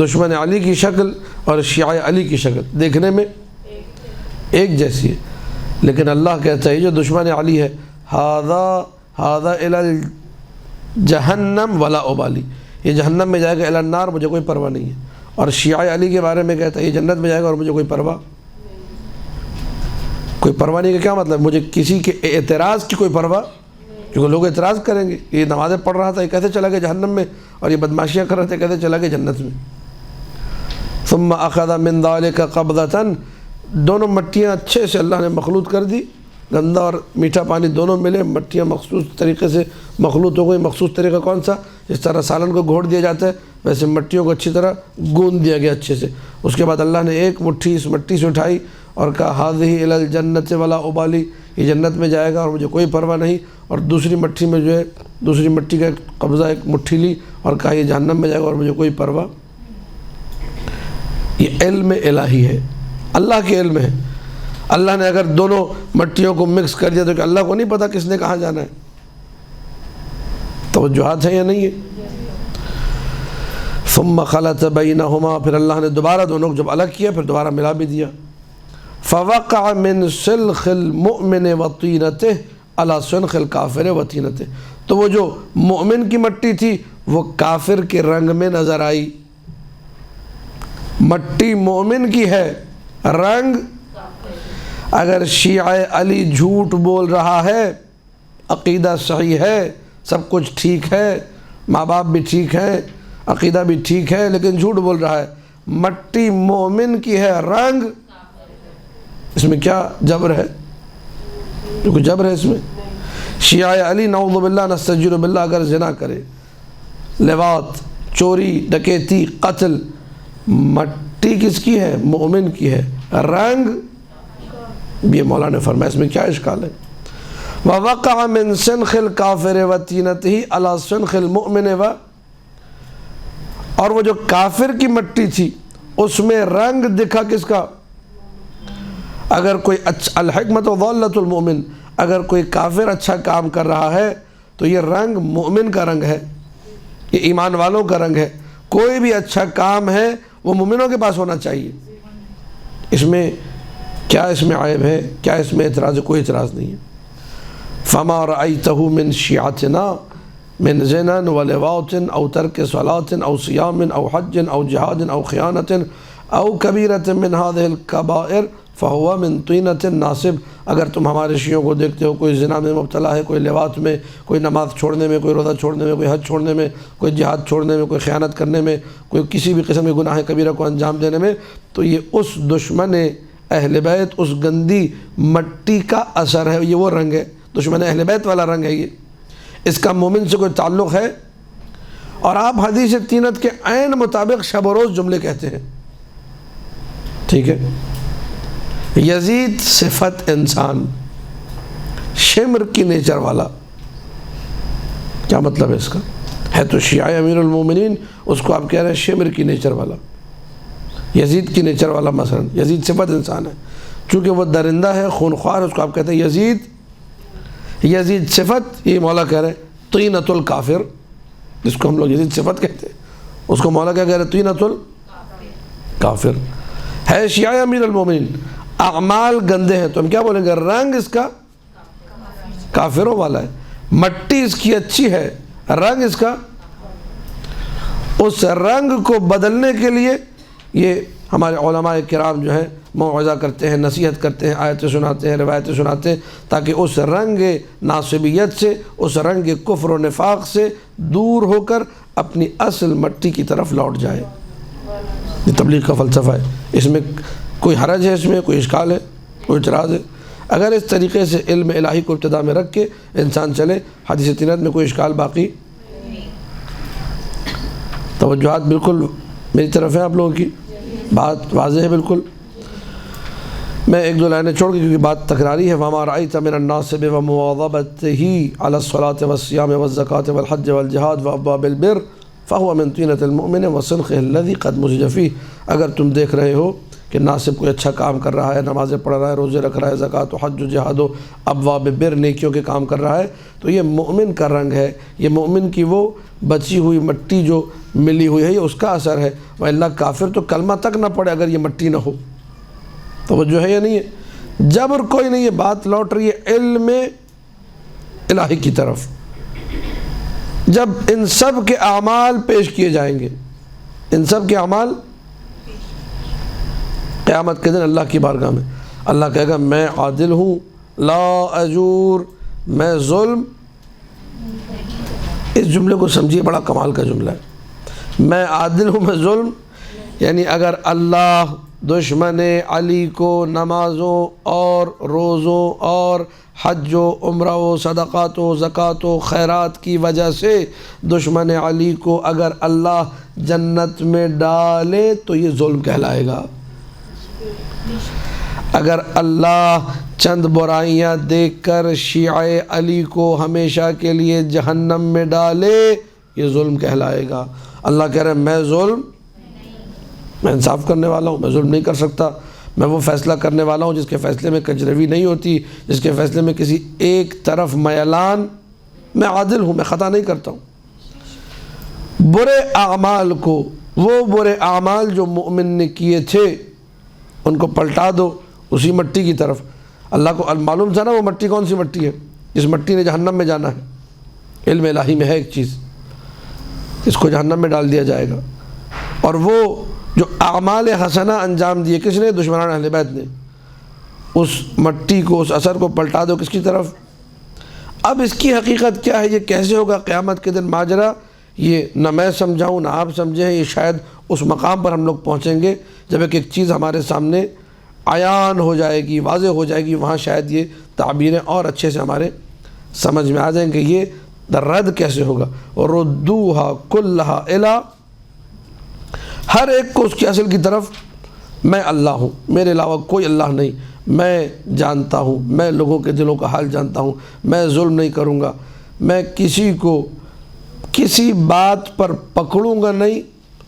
دشمن علی کی شکل اور شیعہ علی کی شکل دیکھنے میں ایک جیسی ہے، لیکن اللہ کہتا ہے جو دشمن علی ہے، ہذا الی جہنم ولا ابالی، یہ جہنم میں جائے گا، الی النار، مجھے کوئی پرواہ نہیں ہے. اور شیعہ علی کے بارے میں کہتا ہے یہ جنت میں جائے گا اور مجھے کوئی پرواہ نہیں. کا کیا مطلب؟ مجھے کسی کے اعتراض کی کوئی پرواہ، کیونکہ لوگ اعتراض کریں گے، یہ نمازیں پڑھ رہا تھا، یہ کیسے چلا گیا جہنم میں، اور یہ بدماشیاں کر رہے تھے، کیسے چلا گیا جنت میں. ثم اخذ من ذلك قبضة، دونوں مٹیاں اچھے سے اللہ نے مخلوط کر دی، گندا اور میٹھا پانی دونوں ملے، مٹیاں مخصوص طریقے سے مخلوط ہو گئی۔ مخصوص طریقہ کون سا؟ جس طرح سالن کو گھوٹ دیا جاتا ہے ویسے مٹیوں کو اچھی طرح گوندھ دیا گیا اچھے سے۔ اس کے بعد اللہ نے ایک مٹھی اس مٹی سے اٹھائی اور کہا ہاذہ الی الجنۃ ولا ابالی، یہ جنت میں جائے گا اور مجھے کوئی پرواہ نہیں۔ اور دوسری مٹھی میں جو ہے دوسری مٹی کا قبضہ ایک مٹھی لی اور کہا یہ جہنم میں جائے گا اور مجھے کوئی پرواہ۔ یہ علم الہی ہے، اللہ کے علم ہے۔ اللہ نے اگر دونوں مٹیوں کو مکس کر دیا تو کہ اللہ کو نہیں پتہ کس نے کہاں جانا ہے؟ توجہات ہے یا نہیں ہے؟ ثم خلط بینہما، پھر اللہ نے دوبارہ دونوں کو جب الگ کیا پھر دوبارہ ملا بھی دیا۔ فوقع من سلخ المؤمن وطینتہ علی سنخ الکافر وطینتہ، تو وہ جو مومن کی مٹی تھی وہ کافر کے رنگ میں نظر آئی۔ مٹی مومن کی ہے، رنگ اگر شیعہ علی جھوٹ بول رہا ہے، عقیدہ صحیح ہے، سب کچھ ٹھیک ہے، ماں باپ بھی ٹھیک ہے، عقیدہ بھی ٹھیک ہے، لیکن جھوٹ بول رہا ہے، مٹی مومن کی ہے، رنگ اس میں کیا جبر ہے؟ کیونکہ جبر ہے اس میں۔ شیعہ علی نعوذ باللہ نستجیر باللہ اگر زنا کرے، لواط، چوری، ڈکیتی، قتل، مٹی کس کی ہے؟ مومن کی ہے، رنگ یہ مولا نے فرمایا، اس میں کیا اشکال ہے؟ وَوَقَعَ مِن سِنْخِ الْكَافِرِ وَطِينَتِهِ عَلَى سِنْخِ الْمُؤْمِنِ اور وہ جو کافر کی مٹی تھی اس میں رنگ دکھا کس کا؟ اگر کوئی الحکمت ضالۃ المؤمن، اگر کوئی کافر اچھا کام کر رہا ہے تو یہ رنگ مومن کا رنگ ہے، یہ ایمان والوں کا رنگ ہے۔ کوئی بھی اچھا کام ہے وہ مومنوں کے پاس ہونا چاہیے۔ اس میں کیا اس میں عیب ہے؟ کیا اس میں اعتراض ہے؟ کوئی اعتراض نہیں ہے۔ فما رأيته من شيعتنا من زنا ولواط او ترك صلاة او صيام او حج او جهاد او خيانة او كبيرة من هذه الكبائر فهو من طينة ناصب، اگر تم ہمارے شیعوں کو دیکھتے ہو کوئی زنا میں مبتلا ہے، کوئی لواط میں، کوئی نماز چھوڑنے میں، کوئی روزہ چھوڑنے میں، کوئی حج چھوڑنے میں، کوئی جہاد چھوڑنے میں، کوئی خیانت کرنے میں، کوئی کسی بھی قسم کے گناہ کبیرہ کو انجام دینے میں، تو یہ اس دشمن اہل بیت، اس گندی مٹی کا اثر ہے، یہ وہ رنگ ہے، دشمن اہل بیت والا رنگ ہے یہ، اس کا مومن سے کوئی تعلق ہے۔ اور آپ حدیث تینت کے عین مطابق شب و روز جملے کہتے ہیں، ٹھیک ہے؟ یزید صفت انسان، شمر کی نیچر والا، کیا مطلب ہے اس کا؟ ہے تو شیعہ امیر المومنین، اس کو آپ کہہ رہے ہیں شمر کی نیچر والا، یزید کی نیچر والا۔ مثلا یزید صفت انسان ہے، چونکہ وہ درندہ ہے، خونخوار، اس کو آپ کہتے ہیں یزید۔ یزید صفت، یہ مولا کہہ رہے ہیں طینۃ الکافر، جس کو ہم لوگ یزید صفت کہتے ہیں، اس کو مولا کیا کہہ رہے ہیں؟ طینۃ الکافر۔ ہے شیعہ امیر المومنین، اعمال گندے ہیں تو ہم کیا بولیں گے؟ رنگ اس کا کافروں والا ہے، مٹی اس کی اچھی ہے، رنگ اس کا، اس رنگ کو بدلنے کے لیے یہ ہمارے علماء کرام جو ہیں موعظہ کرتے ہیں، نصیحت کرتے ہیں، آیتیں سناتے ہیں، روایتیں سناتے ہیں، تاکہ اس رنگ ناصبیت سے، اس رنگ کفر و نفاق سے دور ہو کر اپنی اصل مٹی کی طرف لوٹ جائے۔ یہ تبلیغ کا فلسفہ ہے، اس میں کوئی حرج ہے، اس میں کوئی اشکال ہے، کوئی اعتراض ہے؟ اگر اس طریقے سے علم الہی کو ابتدا میں رکھ کے انسان چلے، حدیث تینت میں کوئی اشکال باقی؟ توجہات بالکل میری طرف ہے آپ لوگوں کی، بات واضح ہے بالکل۔ میں ایک دو لائنیں چھوڑ کے کیونکہ بات تکراری ہے۔ وَمَا رَأَيْتَ مِنَ النَّاصِبِ وَمُوَاظَبَتِهِ عَلَى الصَّلَاةِ وَالصِّيَامِ وَالزَّكَاةِ وَالْحَجِّ وَالْجِهَادِ وَأَبْوَابِ الْبِرِّ فَهُوَ مِنْ طِينَةِ الْمُؤْمِنِ وَصِنْخِهِ الَّذِي قَدْ مُزِجَ فِيهِ، اگر تم دیکھ رہے ہو کہ ناصب کوئی اچھا کام کر رہا ہے، نمازیں پڑھ رہا ہے، روزے رکھ رہا ہے، زکوٰۃ و حج و جہاد و ابواب بر، نیکیوں کے کام کر رہا ہے، تو یہ مومن کا رنگ ہے، یہ مومن کی وہ بچی ہوئی مٹی جو ملی ہوئی ہے، یہ اس کا اثر ہے۔ وَإِلَّا کافر تو کلمہ تک نہ پڑے اگر یہ مٹی نہ ہو۔ توجہ ہے یا نہیں ہے؟ جبر کوئی نہیں، یہ بات لوٹ رہی ہے علم الہی کی طرف۔ جب ان سب کے اعمال پیش کیے جائیں گے، ان سب کے اعمال قیامت کے دن اللہ کی بارگاہ میں، اللہ کہے گا میں عادل ہوں، لا اجور، میں ظلم، اس جملے کو سمجھیے، بڑا کمال کا جملہ ہے، میں عادل ہوں، میں ظلم، یعنی اگر اللہ دشمن علی کو نمازوں اور روزوں اور حج و عمرہ و صدقات و زکوٰۃ و خیرات کی وجہ سے دشمن علی کو اگر اللہ جنت میں ڈالے تو یہ ظلم کہلائے گا۔ اگر اللہ چند برائیاں دیکھ کر شیعہ علی کو ہمیشہ کے لیے جہنم میں ڈالے یہ ظلم کہلائے گا۔ اللہ کہہ رہے ہیں میں انصاف کرنے والا ہوں، میں ظلم نہیں کر سکتا، میں وہ فیصلہ کرنے والا ہوں جس کے فیصلے میں کجروی نہیں ہوتی، جس کے فیصلے میں کسی ایک طرف میلان، میں عادل ہوں، میں خطا نہیں کرتا ہوں۔ برے اعمال کو، وہ برے اعمال جو مومن نے کیے تھے ان کو پلٹا دو اسی مٹی کی طرف۔ اللہ کو معلوم تھا نا وہ مٹی کون سی مٹی ہے، جس مٹی نے جہنم میں جانا ہے۔ علم الہی میں ہے ایک چیز، اس کو جہنم میں ڈال دیا جائے گا۔ اور وہ جو اعمال حسنہ انجام دیے کس نے؟ دشمنان اہل بیت نے۔ اس مٹی کو، اس اثر کو پلٹا دو کس کی طرف؟ اب اس کی حقیقت کیا ہے، یہ کیسے ہوگا قیامت کے دن ماجرا، یہ نہ میں سمجھاؤں نہ آپ سمجھیں، یہ شاید اس مقام پر ہم لوگ پہنچیں گے جب ایک چیز ہمارے سامنے عیان ہو جائے گی، واضح ہو جائے گی، وہاں شاید یہ تعبیریں اور اچھے سے ہمارے سمجھ میں آ جائیں کہ یہ رد کیسے ہوگا۔ ردوہا کلہا الی، ہر ایک کو اس کی اصل کی طرف، میں اللہ ہوں، میرے علاوہ کوئی اللہ نہیں، میں جانتا ہوں، میں لوگوں کے دلوں کا حال جانتا ہوں، میں ظلم نہیں کروں گا، میں کسی کو کسی بات پر پکڑوں گا نہیں،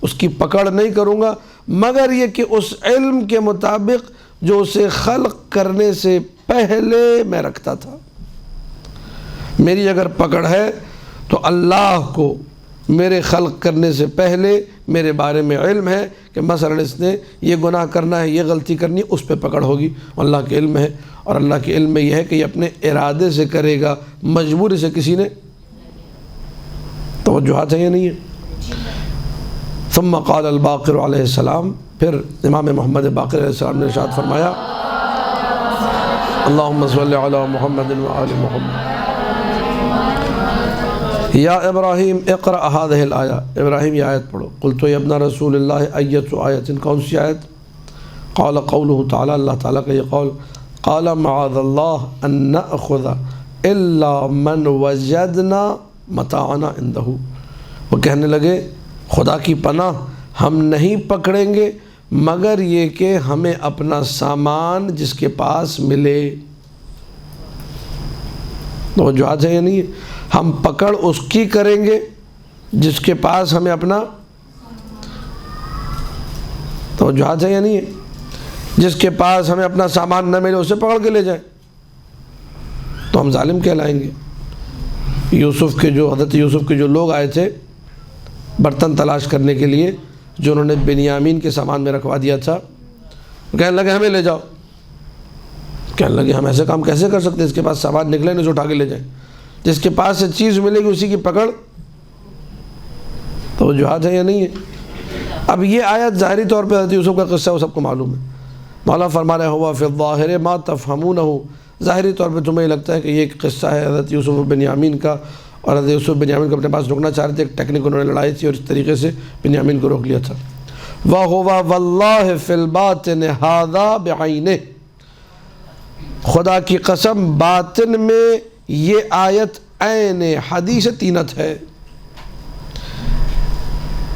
اس کی پکڑ نہیں کروں گا مگر یہ کہ اس علم کے مطابق جو اسے خلق کرنے سے پہلے میں رکھتا تھا۔ میری اگر پکڑ ہے تو اللہ کو میرے خلق کرنے سے پہلے میرے بارے میں علم ہے کہ مثلا اس نے یہ گناہ کرنا ہے، یہ غلطی کرنی ہے، اس پہ پکڑ ہوگی، اللہ کے علم ہے۔ اور اللہ کے علم میں یہ ہے کہ یہ اپنے ارادے سے کرے گا، مجبوری سے کسی نے توجہات ہے یا نہیں ہے۔ ثم قال الباقر علیہ السلام، پھر امام محمد باقر علیہ السلام نے ارشاد فرمایا، اللہم صلی علی محمد وآل محمد، یا ابراہیم اقرأ هذه الآیہ، ابراہیم یہ آیت پڑھو۔ قلت یا ابن رسول اللہ ایت آیت، کون سی آیت؟ قال قوله تعالی، اللہ تعالیٰ کا یہ قول، قال معاذ اللہ ان نأخذ الا من وجدنا متاعنا عنده، وہ کہنے لگے خدا کی پناہ ہم نہیں پکڑیں گے مگر یہ کہ ہمیں اپنا سامان جس کے پاس ملے۔ توجہات ہے یا نہیں ہے؟ ہم پکڑ اس کی کریں گے جس کے پاس ہمیں اپنا، توجہات ہے یا نہیں ہے؟ جس کے پاس ہمیں اپنا سامان نہ ملے اسے پکڑ کے لے جائیں تو ہم ظالم کہلائیں گے۔ حضرت یوسف کے جو لوگ آئے تھے برتن تلاش کرنے کے لیے، جو انہوں نے بنیامین کے سامان میں رکھوا دیا تھا، کہنے لگے ہمیں لے جاؤ، کہنے لگے ہم ایسے کام کیسے کر سکتے، اس کے پاس سامان نکلے نہیں اسے اٹھا کے لے جائیں، جس کے پاس سے چیز ملے گی اسی کی پکڑ۔ توجہات ہے یا نہیں ہے؟ اب یہ آیت ظاہری طور پہ حضرت یوسف کا قصہ وہ سب کو معلوم ہے۔ مولا فرما رہے ہوا فی الظاہر ما تفہمونہ، ظاہری طور پہ تمہیں لگتا ہے کہ یہ ایک قصہ ہے حضرت یوسف بنیامین کا، اور حضرت یوسف بنیامین کو اپنے پاس روکنا چاہ رہے تھے، ایک ٹیکنیک انہوں نے لڑائی تھی اور اس طریقے سے بنیامین کو روک لیا تھا۔ وَهُوَ وَاللَّهِ فِي الْبَاطِنِ هَذَا بِعَيْنِهِ، خدا کی قسم باطن میں یہ آیت عین حدیث تینت ہے،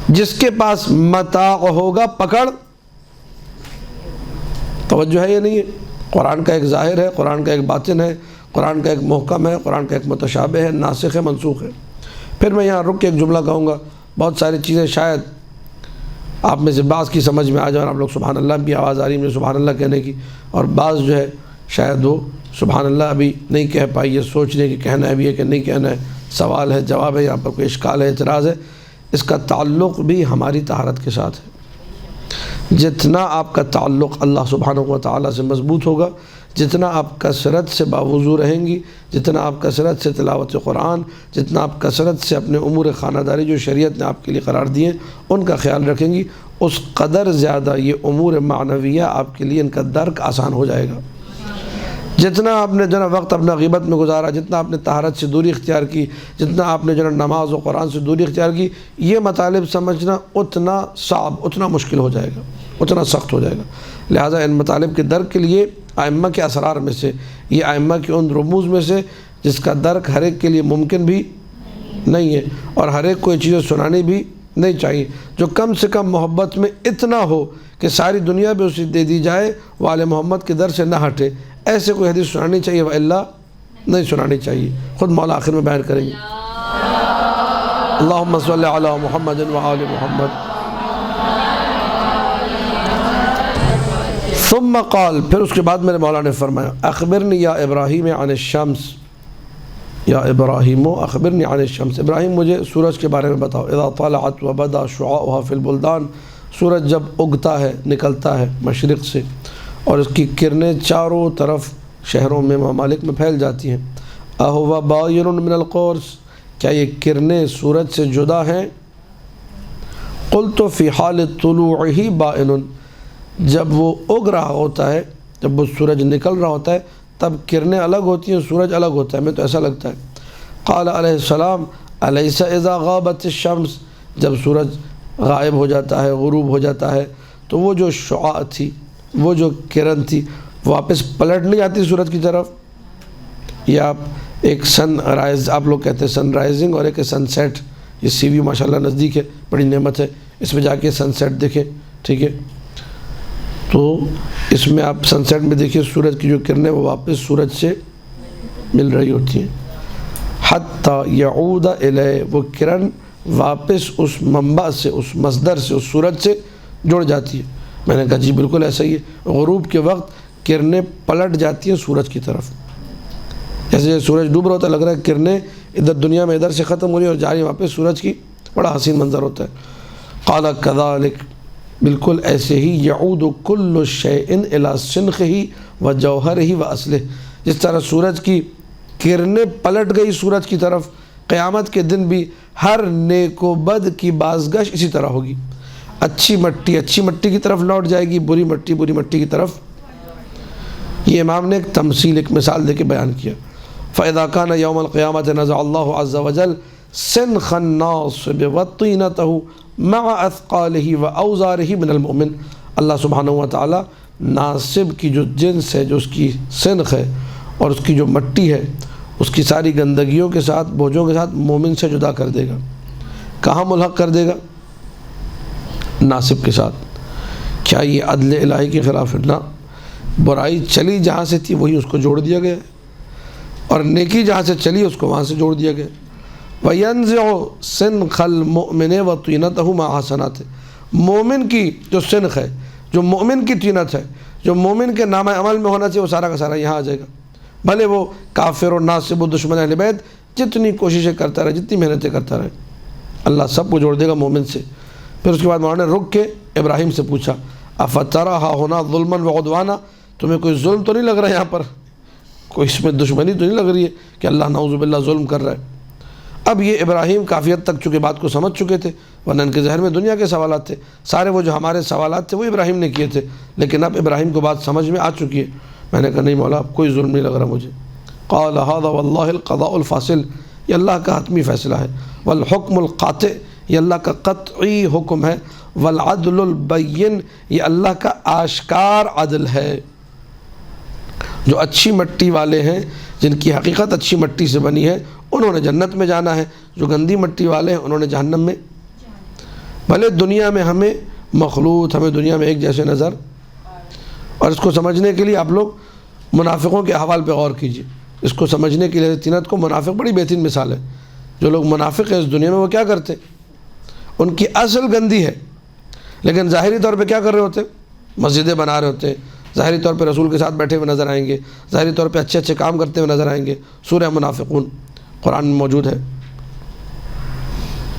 جس کے پاس متاع ہوگا پکڑ۔ توجہ ہے یا نہیں ہے؟ قرآن کا ایک ظاہر ہے، قرآن کا ایک باطن ہے، قرآن کا ایک محکم ہے، قرآن کا ایک متشابہ ہے، ناسخ ہے، منسوخ ہے۔ پھر میں یہاں رک کے ایک جملہ کہوں گا، بہت ساری چیزیں شاید آپ میں سے بعض کی سمجھ میں آ جائیں، اور آپ لوگ سبحان اللہ بھی آواز آ رہی ہے مجھے سبحان اللہ کہنے کی، اور بعض جو ہے شاید وہ سبحان اللہ ابھی نہیں کہہ پائی، یہ سوچ رہے کہ کہنا ہے بھی ہے کہ نہیں کہنا ہے، سوال ہے جواب ہے، یہاں پر کوئی اشکال ہے، اعتراض ہے، اس کا تعلق بھی ہماری طہارت کے ساتھ ہے۔ جتنا آپ کا تعلق اللہ سبحانہ و تعالیٰ سے مضبوط ہوگا، جتنا آپ کثرت سے باوضو رہیں گی، جتنا آپ کثرت سے تلاوت قرآن، جتنا آپ کثرت سے اپنے امور خانہ داری جو شریعت نے آپ کے لیے قرار دیے ان کا خیال رکھیں گی، اس قدر زیادہ یہ امور معنویہ آپ کے لیے ان کا درک آسان ہو جائے گا۔ جتنا آپ نے جناب وقت اپنا غیبت میں گزارا، جتنا آپ نے طہارت سے دوری اختیار کی، جتنا آپ نے جناب نماز و قرآن سے دوری اختیار کی، یہ مطالب سمجھنا اتنا صعب، اتنا مشکل ہو جائے گا، اتنا سخت ہو جائے گا۔ لہٰذا ان مطالب کے درک کے لیے ائمہ کے اسرار میں سے، یہ ائمہ کے ان رموز میں سے جس کا درک ہر ایک کے لیے ممکن بھی نہیں ہے، اور ہر ایک کو یہ چیزیں سنانی بھی نہیں چاہیے، جو کم سے کم محبت میں اتنا ہو کہ ساری دنیا بھی اسے دے دی جائے، وہ آل محمد کے در سے نہ ہٹے، ایسے کوئی حدیث سنانی چاہیے، وإلا نہیں سنانی چاہیے۔ خود مولا آخر میں بیان کریں گے۔ اللہم صلی علی محمد وآل محمد۔ ثم قال، پھر اس کے بعد میرے مولا نے فرمایا، اخبرنی یا ابراہیم عن الشمس، یا ابراہیم اخبرنی عن الشمس، ابراہیم مجھے سورج کے بارے میں بتاؤ۔ اذا طلعت وبدا شعاعها فی البلدان، سورج جب اگتا ہے، نکلتا ہے مشرق سے اور اس کی کرنیں چاروں طرف شہروں میں، ممالک میں پھیل جاتی ہیں، اہو باین من القرص، کیا یہ کرنیں سورج سے جدا ہیں؟ قلت فی حال طلوعہ بائن، جب وہ اگ رہا ہوتا ہے، جب وہ سورج نکل رہا ہوتا ہے تب کرنیں الگ ہوتی ہیں، سورج الگ ہوتا ہے، ہمیں تو ایسا لگتا ہے۔ قال علیہ السلام الیس اذا غابت الشمس، جب سورج غائب ہو جاتا ہے، غروب ہو جاتا ہے، تو وہ جو شعاع تھی، وہ جو کرن تھی، واپس پلٹ نہیں آتی سورج کی طرف؟ یہ آپ ایک سن رائز، آپ لوگ کہتے ہیں سن رائزنگ، اور ایک سن سیٹ، یہ سی وی ماشاءاللہ نزدیک ہے، بڑی نعمت ہے، اس میں جا کے سن سیٹ دیکھیں، ٹھیک ہے؟ تو اس میں آپ سن سیٹ میں دیکھیں سورج کی جو کرنیں وہ واپس سورج سے مل رہی ہوتی ہیں، حتی یعود الیہ، وہ کرن واپس اس منبع سے، اس مصدر سے، اس سورج سے جڑ جاتی ہے۔ میں نے کہا جی بالکل ایسا ہی ہے، غروب کے وقت کرنیں پلٹ جاتی ہیں سورج کی طرف، جیسے سورج ڈوب رہا ہوتا ہے، لگ رہا ہے کرنیں ادھر دنیا میں ادھر سے ختم ہو رہی اور جا رہی واپس سورج کی، بڑا حسین منظر ہوتا ہے۔ قال کذالک، بالکل ایسے ہی، یعود کل شیء الی سنخہ و جوہرہ و اصلہ، جس طرح سورج کی کرنیں پلٹ گئی سورج کی طرف، قیامت کے دن بھی ہر نیک و بد کی بازگشت اسی طرح ہوگی، اچھی مٹی کی طرف لوٹ جائے گی، بری مٹی کی طرف۔ یہ امام نے ایک تمثیل، ایک مثال دے کے بیان کیا۔ فَإِذَا كَانَ يَوْمَ الْقِيَامَةِ نَزَعَ اللَّهُ عَزَّ وَجَلَّ سِنْخَ النَّاصِبِ وَطِينَتَهُ مَعَ أَثْقَالِهِ وَأَوْزَارِهِ مِنَ الْمُؤْمِنِ، اللہ سبحانہ وتعالی ناصب کی جو جنس ہے، جو اس کی سنخ ہے اور اس کی جو مٹی ہے، اس کی ساری گندگیوں کے ساتھ، بوجھوں کے ساتھ مومن سے جدا کر دے گا۔ کہاں ملحق کر دے گا؟ ناصب کے ساتھ۔ کیا یہ عدل الہی کے خلاف ہے؟ نہ، برائی چلی جہاں سے تھی وہی اس کو جوڑ دیا گیا، اور نیکی جہاں سے چلی اس کو وہاں سے جوڑ دیا گیا۔ وَيَنزِعُ سِنْخَ الْمُؤْمِنِ وَطِينَتَهُ مَعَ حَسَنَاتِهِ، مومن کی جو سنخ ہے، جو مومن کی طینت ہے، جو مومن کے نامہ عمل میں ہونا چاہیے، وہ سارا کا سارا یہاں آ جائے گا، بھلے وہ کافر و ناصب و دشمن اہل بیت جتنی کوششیں کرتا رہے، جتنی محنتیں کرتا رہے، اللہ سب کو جوڑ دے گا مومن سے۔ پھر اس کے بعد مولانا نے رک کے ابراہیم سے پوچھا، اَفَتَرَىٰ هَا هُنَا ظُلْمًا وَعُدْوَانًا، تمہیں کوئی ظلم تو نہیں لگ رہا ہے یہاں پر، کوئی اس میں دشمنی تو نہیں لگ رہی ہے کہ اللہ نعوذ باللہ ظلم کر رہا ہے؟ اب یہ ابراہیم کافی حد تک چونکہ بات کو سمجھ چکے تھے، ورنہ ان کے ذہن میں دنیا کے سوالات تھے، سارے وہ جو ہمارے سوالات تھے وہ ابراہیم نے کیے تھے، لیکن اب ابراہیم کو بات سمجھ میں آ چکی ہے۔ میں نے کہا نہیں مولا، کوئی ظلم نہیں لگ رہا مجھے۔ قال هذا والله القضاء الفاصل، یہ اللہ کا حتمی فیصلہ ہے، والحکم القاطع، یہ اللہ کا قطعی حکم ہے، والعدل البین، یہ اللہ کا آشکار عدل ہے۔ جو اچھی مٹی والے ہیں، جن کی حقیقت اچھی مٹی سے بنی ہے، انہوں نے جنت میں جانا ہے، جو گندی مٹی والے ہیں انہوں نے جہنم میں۔ بھلے دنیا میں ہمیں مخلوط، ہمیں دنیا میں ایک جیسے نظر، اور اس کو سمجھنے کے لیے آپ لوگ منافقوں کے احوال پہ غور کیجیے، اس کو سمجھنے کے لیے طینت کو منافق بڑی بہترین مثال ہے۔ جو لوگ منافق ہیں اس دنیا میں وہ کیا کرتے؟ ان کی اصل گندی ہے، لیکن ظاہری طور پہ کیا کر رہے ہوتے؟ مسجدیں بنا رہے ہوتے ہیں، ظاہری طور پہ رسول کے ساتھ بیٹھے ہوئے نظر آئیں گے، ظاہری طور پہ اچھے اچھے کام کرتے ہوئے نظر آئیں گے۔ سورہ منافقون قرآن میں موجود ہے۔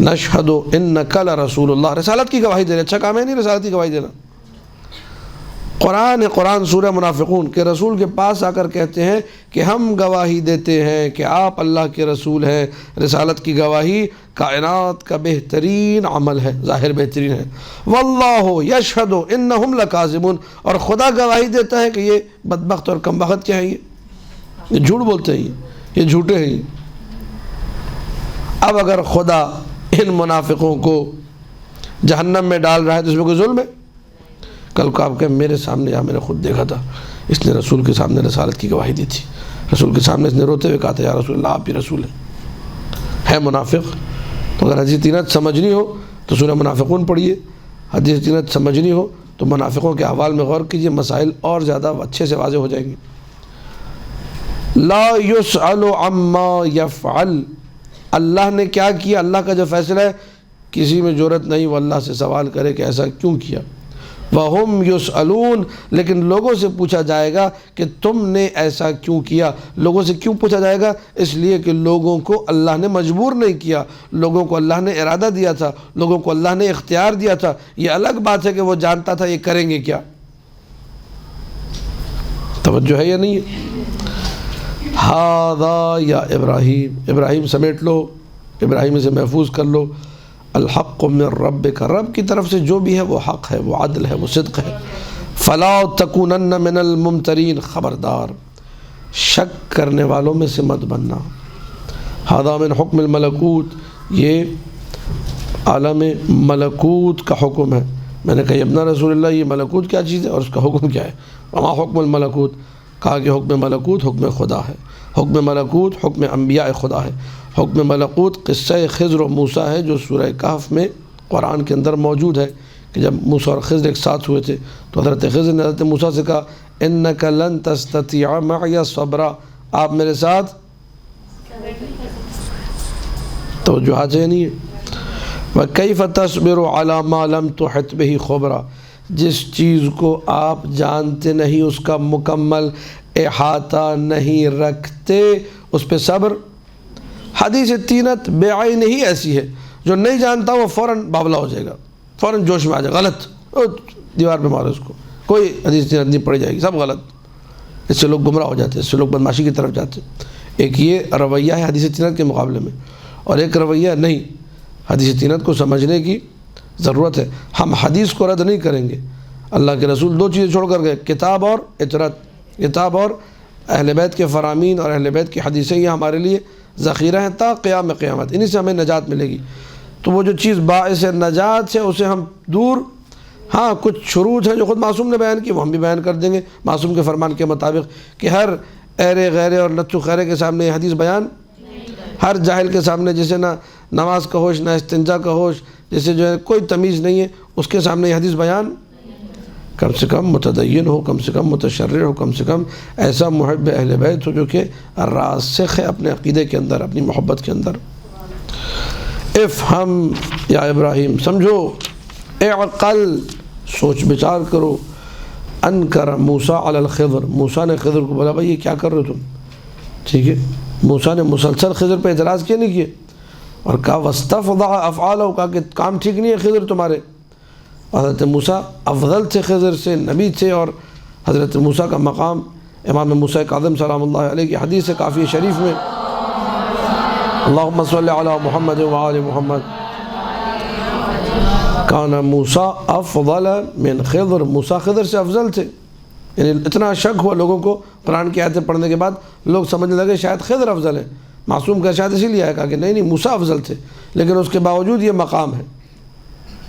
نشہد انک لرسول اللہ، رسالت کی گواہی دے رہے، اچھا کام ہے نہیں رسالت کی گواہی دینا؟ قرآن سورہ منافقون کے رسول کے پاس آ کر کہتے ہیں کہ ہم گواہی دیتے ہیں کہ آپ اللہ کے رسول ہیں۔ رسالت کی گواہی کائنات کا بہترین عمل ہے، ظاہر بہترین ہے۔ واللہ یشہد انہم لکاذبون، اور خدا گواہی دیتا ہے کہ یہ بدبخت اور کمبخت کیا ہے، یہ جھوٹ بولتے ہیں، یہ جھوٹے ہیں۔ اب اگر خدا ان منافقوں کو جہنم میں ڈال رہا ہے تو اس میں کوئی ظلم ہے؟ کل کو آپ کہیں میرے سامنے یا میں نے خود دیکھا تھا، اس نے رسول کے سامنے رسالت کی گواہی دی تھی، رسول کے سامنے اس نے روتے ہوئے کہا تھا یا رسول اللہ آپ ہی رسول ہیں، ہے منافق؟ تو اگر حدیث تینت سمجھنی ہو تو سورہ منافقون پڑھیے، حدیث تینت سمجھنی ہو تو منافقوں کے احوال میں غور کیجیے، مسائل اور زیادہ اچھے سے واضح ہو جائیں گے۔ لا یسأل عما یفعل، اللہ نے کیا کیا، اللہ کا جو فیصلہ ہے کسی میں جرأت نہیں وہ اللہ سے سوال کرے کہ ایسا کیوں کیا۔ وَهُمْ يُسْأَلُونَ، لیکن لوگوں سے پوچھا جائے گا کہ تم نے ایسا کیوں کیا۔ لوگوں سے کیوں پوچھا جائے گا؟ اس لیے کہ لوگوں کو اللہ نے مجبور نہیں کیا، لوگوں کو اللہ نے ارادہ دیا تھا، لوگوں کو اللہ نے اختیار دیا تھا۔ یہ الگ بات ہے کہ وہ جانتا تھا یہ کریں گے کیا۔ توجہ ہے یا نہیں ہے؟ ہذا یا ابراہیم، ابراہیم سمیٹ لو، ابراہیم سے محفوظ کر لو، الحق من ربک، رب کی طرف سے جو بھی ہے وہ حق ہے، وہ عدل ہے، وہ صدق ہے۔ فلا تکونن من الممترین، خبردار شک کرنے والوں میں سے مت بننا۔ ھذا من حکم الملکوت، یہ عالم ملکوت کا حکم ہے۔ میں نے کہا ابن رسول اللہ یہ ملکوت کیا چیز ہے اور اس کا حکم کیا ہے؟ وما حکم الملکوت، کہا کہ حکم ملکوت حکم خدا ہے، حکم ملکوت حکم انبیاء خدا ہے۔ حکم ملکوت قصہ خضر و موسیٰ ہے جو سورہ کہف میں قرآن کے اندر موجود ہے، کہ جب موسیٰ اور خضر ایک ساتھ ہوئے تھے تو حضرت خضر نے حضرت موسیٰ سے کہا انک لن تستطیع معی صبرا، آپ میرے ساتھ توجہ ہے نہیں ہے۔ وکیف تصبر علی ما لم تحط بہ خبرا، جس چیز کو آپ جانتے نہیں، اس کا مکمل احاطہ نہیں رکھتے، اس پہ صبر۔ حدیث تینت بے عین ہی ایسی ہے، جو نہیں جانتا وہ فوراً بابلا ہو جائے گا، فوراً جوش میں آ جائے گا، غلط، دیوار پہ مارو اس کو، کوئی حدیث تینت نہیں پڑھی جائے گی، سب غلط۔ اس سے لوگ گمراہ ہو جاتے ہیں، اس سے لوگ بدماشی کی طرف جاتے ہیں۔ ایک یہ رویہ ہے حدیث تینت کے مقابلے میں، اور ایک رویہ نہیں، حدیث تینت کو سمجھنے کی ضرورت ہے۔ ہم حدیث کو رد نہیں کریں گے، اللہ کے رسول دو چیزیں چھوڑ کر گئے، کتاب اور اطرت، کتاب اور اہل بیت کے فرامین اور اہل بیت کی حدیثیں، یہ ہمارے لیے ذخیرہ ہیں تا قیام قیامت، انہی سے ہمیں نجات ملے گی۔ تو وہ جو چیز باعث نجات ہے اسے ہم دور، ہاں کچھ شروط ہیں جو خود معصوم نے بیان کی وہ ہم بھی بیان کر دیں گے معصوم کے فرمان کے مطابق، کہ ہر ایرے غیرے اور لچو خیرے کے سامنے یہ حدیث بیان، ہر جاہل کے سامنے جسے نہ نماز کا ہوش نہ استنجا کا ہوش، جسے جو ہے کوئی تمیز نہیں ہے، اس کے سامنے یہ حدیث بیان، کم سے کم متدین ہو، کم سے کم متشرع ہو، کم سے کم ایسا محب اہل بیت ہو جو کہ راسخ ہے اپنے عقیدے کے اندر، اپنی محبت کے اندر۔ افہم یا ابراہیم، سمجھو، اعقل، سوچ بچار کرو، انکر موسیٰ علی الخضر، موسیٰ نے خضر کو بولا بھائی یہ کیا کر رہے ہو تم، ٹھیک ہے، موسیٰ نے مسلسل خضر پہ اعتراض کیا نہیں کیے، اور کہا واستفضع افعالہ، کہا کہ کام ٹھیک نہیں ہے خضر تمہارے۔ حضرت موسیٰ افضل تھے خضر سے، نبی تھے، اور حضرت موسیٰ کا مقام امام موسیٰ کاظم سلام اللہ علیہ کی حدیث ہے کافی شریف میں، اللہم صلی علی محمد وآل محمد، کان موسیٰ افضل من خضر، موسیٰ خضر سے افضل تھے۔ یعنی اتنا شک ہوا لوگوں کو قرآن کی آیتیں پڑھنے کے بعد، لوگ سمجھنے لگے شاید خضر افضل ہے، معصوم کا شاید اسی لیے آیا، کہا کہ نہیں موسیٰ افضل تھے، لیکن اس کے باوجود یہ مقام ہے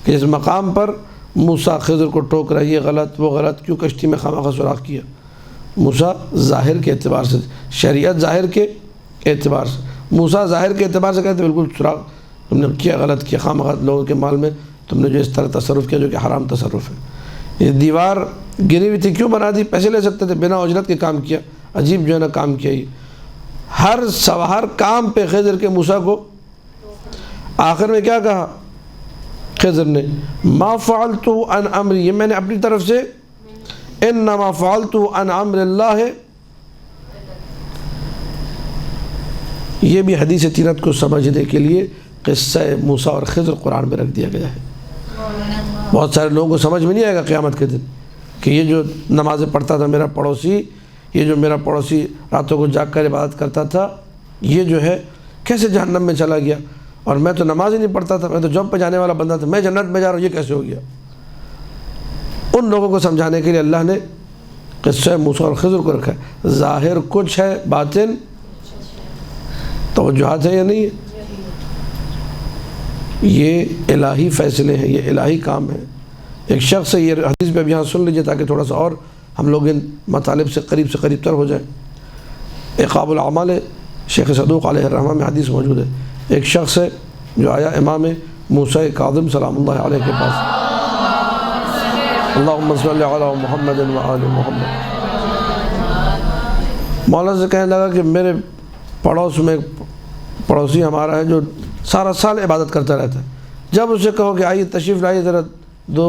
کہ اس مقام پر موسیٰ خضر کو ٹوک رہا ہے، یہ غلط وہ غلط، کیوں کشتی میں خواہ مخواہ سوراخ کیا۔ موسیٰ ظاہر کے اعتبار سے، شریعت ظاہر کے اعتبار سے، موسیٰ ظاہر کے اعتبار سے کہتے بالکل سوراخ تم نے کیا، غلط کیا، خواہ مخواہ لوگوں کے مال میں تم نے جو اس طرح تصرف کیا جو کہ حرام تصرف ہے۔ یہ دیوار گری ہوئی تھی کیوں بنا دی، پیسے لے سکتے تھے، بنا اجرت کے کام کیا، عجیب جو ہے نا کام کیا۔ یہ ہر کام پہ خضر کے موسیٰ کو آخر میں کیا کہا خضر نے، ما فعلت عن امری، یہ میں نے اپنی طرف سے، انما فعلت عن امر اللہ، یہ بھی حدیث تینت کو سمجھنے کے لیے قصہ موسیٰ اور خضر قرآن میں رکھ دیا گیا ہے۔ بہت سارے لوگوں کو سمجھ میں نہیں آئے گا قیامت کے دن کہ یہ جو نمازیں پڑھتا تھا میرا پڑوسی، یہ جو میرا پڑوسی راتوں کو جاگ کر عبادت کرتا تھا، یہ جو ہے کیسے جہنم میں چلا گیا، اور میں تو نماز ہی نہیں پڑھتا تھا، میں تو جاب پہ جانے والا بندہ تھا، میں جنت میں جا رہا ہوں، یہ کیسے ہو گیا۔ ان لوگوں کو سمجھانے کے لیے اللہ نے قصہ موسیٰ اور خضر کو رکھا ہے۔ ظاہر کچھ ہے، باطن توجہات ہے یا نہیں ہے، یہ الہی فیصلے ہیں، یہ الہی کام ہے، ایک شخص ہے، یہ حدیث بھی اب یہاں سن لیجیے تاکہ تھوڑا سا اور ہم لوگ ان مطالب سے قریب تر ہو جائیں۔ عقاب الاعمال شیخ صدوق علیہ الرحمہ میں حدیث موجود ہے، ایک شخص ہے جو آیا امام موسیٰ کاظم سلام اللہ علیہ کے پاس، اللہم صلی علی محمد و آل محمد، مولانا سے کہنے لگا کہ میرے پڑوس میں پڑوسی ہمارا ہے جو سارا سال عبادت کرتا رہتا ہے، جب اسے کہو کہ آئیے تشریف لائیے ذرا دو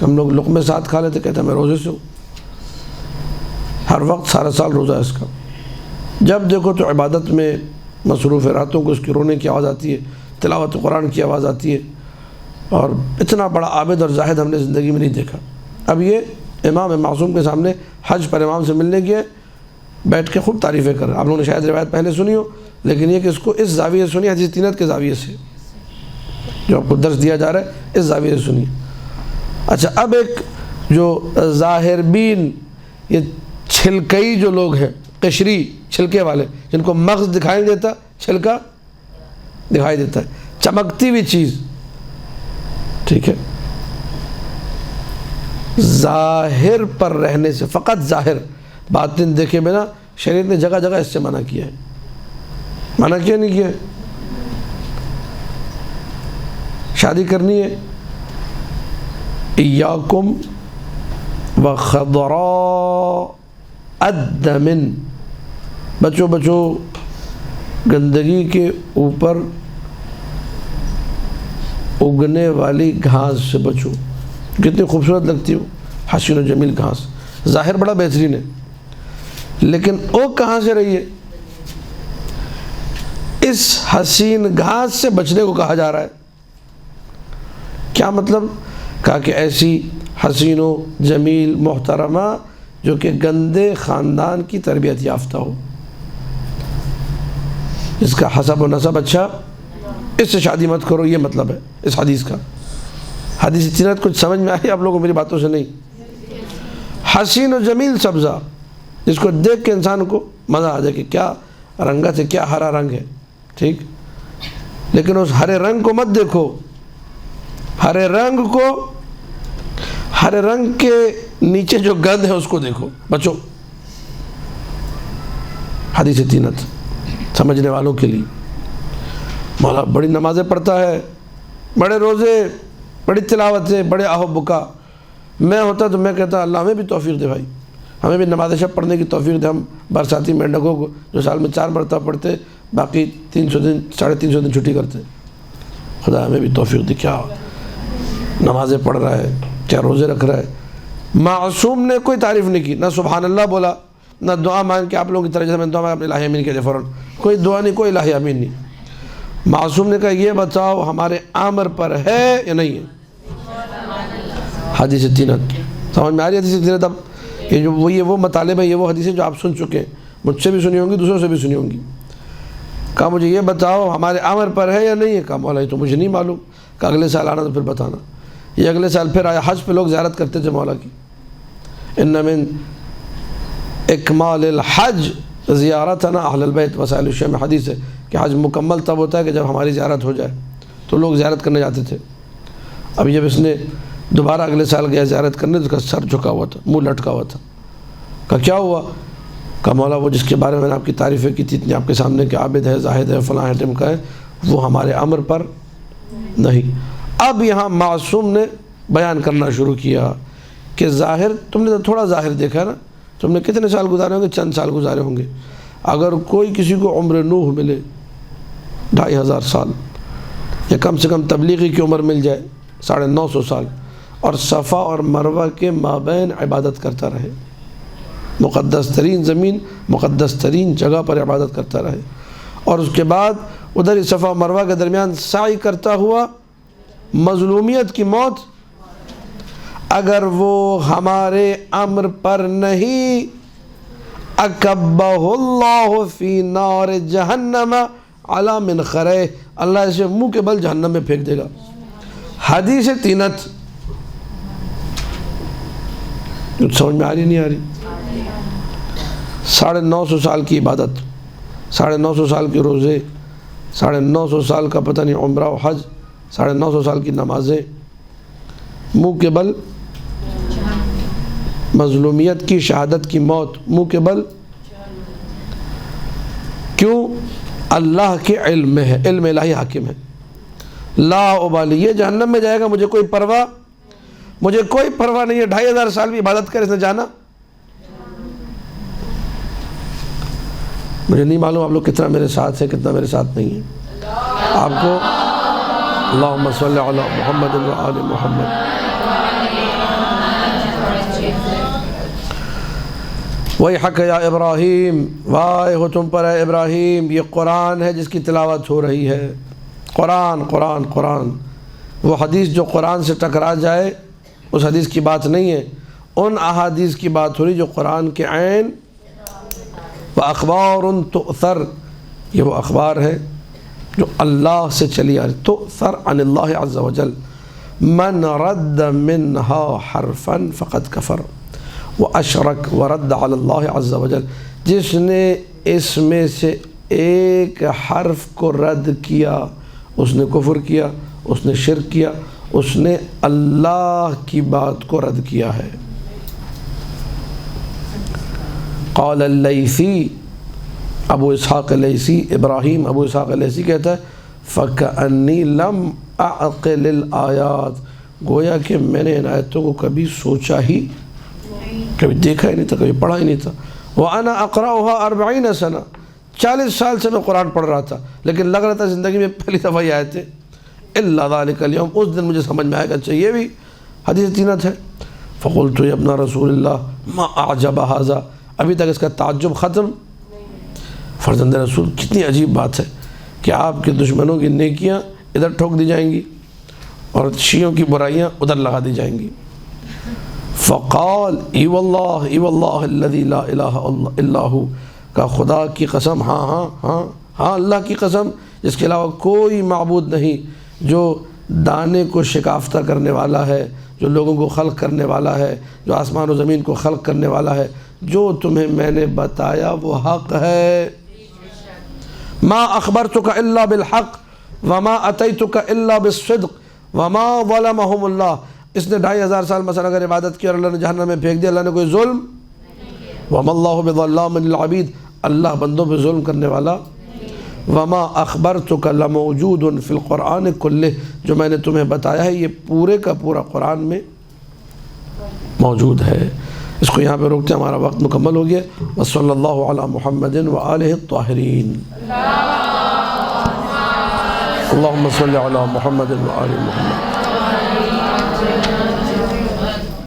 ہم لوگ لقمے ساتھ کھا لیتے، کہتا ہے میں روزے سے ہوں، ہر وقت سارا سال روزہ ہے اس کا، جب دیکھو تو عبادت میں مصروف ہے، راتوں کو اس کی رونے کی آواز آتی ہے، تلاوت قرآن کی آواز آتی ہے، اور اتنا بڑا عابد اور زاہد ہم نے زندگی میں نہیں دیکھا۔ اب یہ امام معصوم کے سامنے حج پر امام سے ملنے گیا، بیٹھ کے خوب تعریفیں کر رہے ہیں، آپ لوگوں نے شاید روایت پہلے سنی ہو، لیکن یہ کہ اس کو اس زاویے سے سنی، حدیث تینت کے زاویے سے جو آپ کو درس دیا جا رہا ہے اس زاویے سے سنیے۔ اچھا، اب ایک جو ظاہر بین، یہ چھلکئی جو لوگ ہیں، قشری چھلکے والے، جن کو مغز دکھائی نہیں دیتا، چھلکا دکھائی دیتا ہے، چمکتی ہوئی چیز، ٹھیک ہے، ظاہر پر رہنے سے، فقط ظاہر، باطن دیکھے بنا شریعت نے جگہ جگہ اس سے منع کیا ہے۔ منع کیا نہیں کیا؟ شادی کرنی ہے، ایاکم وخضراء الدم، بچو بچو گندگی کے اوپر اگنے والی گھاس سے بچو، کتنی خوبصورت لگتی ہو، حسین و جمیل گھاس، ظاہر بڑا بہترین ہے، لیکن وہ کہاں سے رہی ہے؟ اس حسین گھاس سے بچنے کو کہا جا رہا ہے۔ کیا مطلب؟ کہا کہ ایسی حسین و جمیل محترمہ جو کہ گندے خاندان کی تربیت یافتہ ہو، اس کا حسب و نسب اچھا، اس سے شادی مت کرو، یہ مطلب ہے اس حدیث کا۔ حدیث تینت کچھ سمجھ میں آئی آپ لوگوں کو میری باتوں سے؟ نہیں۔ حسین و جمیل سبزہ، جس کو دیکھ کے انسان کو مزہ آ جائے کہ کیا رنگت ہے، کیا ہرا رنگ ہے، ٹھیک، لیکن اس ہرے رنگ کو مت دیکھو، ہرے رنگ کے نیچے جو گند ہے اس کو دیکھو، بچو۔ حدیث تینت سمجھنے والوں کے لیے، مولا بڑی نمازیں پڑھتا ہے، بڑے روزے، بڑی تلاوتیں، بڑے آہو بکا، میں ہوتا تو میں کہتا اللہ ہمیں بھی توفیق دے بھائی، ہمیں بھی نماز شب پڑھنے کی توفیق دے، ہم برساتی مینڈکوں کو جو سال میں 4 مرتبہ پڑھتے، باقی 300 دن 350 دن چھٹی کرتے، خدا ہمیں بھی توفیق دے، کیا نمازیں پڑھ رہا ہے، کیا روزے رکھ رہا ہے۔ معصوم نے کوئی تعریف نہیں کی، نہ سبحان اللہ بولا، نہ دعا مانگ کے آپ لوگوں کی طرح جیسے میں دعا مانگ اپنے الہی امین کہتے فوراً، کوئی دعا نہیں، کوئی الہی امین نہیں۔ معصوم نے کہا یہ بتاؤ ہمارے آمر پر ہے یا نہیں ہے؟ حدیث تینت سمجھ میں آ رہی ہے؟ حدیث تینت اب یہ جو وہ مطالب ہے، یہ وہ حدیثیں جو آپ سن چکے ہیں، مجھ سے بھی سنی ہوں گی، دوسروں سے بھی سنی ہوں گی۔ کہا مجھے یہ بتاؤ ہمارے آمر پر ہے یا نہیں ہے؟ کہا مولا یہ تو مجھے نہیں معلوم۔ کہا اگلے سال آنا تو پھر بتانا۔ یہ اگلے سال پھر آیا، حج پہ لوگ زیارت کرتے تھے مولا کی، ان من اکمال الحج زیارتنا اہل البیت وسائل الشام، حدیث ہے کہ حج مکمل تب ہوتا ہے کہ جب ہماری زیارت ہو جائے، تو لوگ زیارت کرنے جاتے تھے۔ اب جب اس نے دوبارہ اگلے سال گیا زیارت کرنے تو اس کا سر جھکا ہوا تھا، منہ لٹکا ہوا تھا۔ کہا کیا ہوا؟ کہا مولا وہ جس کے بارے میں میں نے آپ کی تعریفیں کی تھی اتنی آپ کے سامنے کہ عابد ہے، زاہد ہے، فلاں ہے، ٹم کا ہے، وہ ہمارے امر پر نہیں۔ اب یہاں معصوم نے بیان کرنا شروع کیا کہ ظاہر، تم نے تو تھوڑا ظاہر دیکھا نا، تم نے کتنے سال گزارے ہوں گے؟ چند سال گزارے ہوں گے۔ اگر کوئی کسی کو عمر نوح ملے 2500 سال، یا کم سے کم تبلیغی کی عمر مل جائے 950 سال، اور صفا اور مروہ کے مابین عبادت کرتا رہے، مقدس ترین زمین، مقدس ترین جگہ پر عبادت کرتا رہے، اور اس کے بعد ادھر صفا و مروہ کے درمیان سعی کرتا ہوا مظلومیت کی موت، اگر وہ ہمارے امر پر نہیں، اکبہ اللہ فی نار جہنم علی منخرہ، اللہ اسے منہ کے بل جہنم میں پھینک دے گا۔ حدیث تینت سمجھ میں آ رہی نہیں آ رہی؟ 950 سال کی عبادت، 950 سال کے روزے، 950 سال کا پتہ نہیں عمرہ و حج، 950 سال کی نمازیں، منہ کے بل مظلومیت کی، شہادت کی موت منہ کے بل، کیوں؟ اللہ کے علم میں ہے، علم الہی حاکم ہے. لا ابالی، یہ جہنم میں جائے گا، مجھے کوئی پرواہ نہیں ہے. 2500 سال بھی عبادت کرے اس نے جانا. مجھے نہیں معلوم آپ لوگ کتنا میرے ساتھ ہے، کتنا میرے ساتھ نہیں ہے. آپ کو اللہم صلی علی محمد و آل محمد. وَيْحَكَ یا ابراہیم، وائے ہو تم پر اے ابراہیم. یہ قرآن ہے جس کی تلاوت ہو رہی ہے. قرآن قرآن قرآن. وہ حدیث جو قرآن سے ٹکرا جائے اس حدیث کی بات نہیں ہے، ان احادیث کی بات ہو رہی جو قرآن کے عین. وَأَخْبَارٌ تُؤْثَرُ، یہ وہ اخبار ہے جو اللہ سے چلی آ رہی. تؤثر عن اللہ عز وجل. من رد منها حرفا فقد کفر واشرک ورد علی اللہ عز وجل. جس نے اس میں سے ایک حرف کو رد کیا اس نے کفر کیا، اس نے شرک کیا، اس نے اللہ کی بات کو رد کیا ہے. قال اللیثی، ابو اسحاق لیثی، ابراہیم ابو اسحاق لیثی کہتا ہے فَكَأَنِّي لَمْ أَعْقِلِ الْآيَاتِ، گویا کہ میں نے ان آیتوں کو کبھی سوچا ہی، کبھی دیکھا ہی نہیں تھا، کبھی پڑھا ہی نہیں تھا. وَأَنَا أَقْرَأُهَا 40 سنہ، 40 سال سے میں قرآن پڑھ رہا تھا، لیکن لگ رہا تھا زندگی میں پہلی دفعہ یہ آیتیں. إِلَّا ذَلِكَ الْيَوْمِ، اس دن مجھے سمجھ میں آئے گا. اچھا یہ بھی حدیث تینت ہے. فَقُلْتُ يَا ابْنَ رسول اللہ مَا أَعْجَبَ هَذَا، ابھی تک اس کا تعجب ختم. فرزند رسول، کتنی عجیب بات ہے کہ آپ کے دشمنوں کی نیکیاں ادھر ٹھوک دی جائیں گی اور شیعوں کی برائیاں ادھر لگا دی جائیں گی. فقال ای واللہ الذی لا الہ الا ہو، کا خدا کی قسم، ہاں اللہ کی قسم جس کے علاوہ کوئی معبود نہیں، جو دانے کو شکافتہ کرنے والا ہے، جو لوگوں کو خلق کرنے والا ہے، جو آسمان و زمین کو خلق کرنے والا ہے. جو تمہیں میں نے بتایا وہ حق ہے. ما اخبرتک الا بالحق وما اتیتک الا بالصدق وما ظلمہم اللہ. اس نے 2500 سال مثلا اگر عبادت کی اور اللہ نے جہنم میں پھینک دیا، اللہ نے کوئی ظلم. وما اللہ بظلام للعبید، اللہ بندوں پہ ظلم کرنے والا. وما اخبرتک لموجود فی القرآن کلہ، جو میں نے تمہیں بتایا ہے یہ پورے کا پورا قرآن میں موجود ہے. اس کو یہاں پہ روکتے ہیں، ہمارا وقت مکمل ہو گیا. وصلی اللہ علی محمد وآلہ الطاہرین. اللہم صلی علی محمد وآلہ محمد.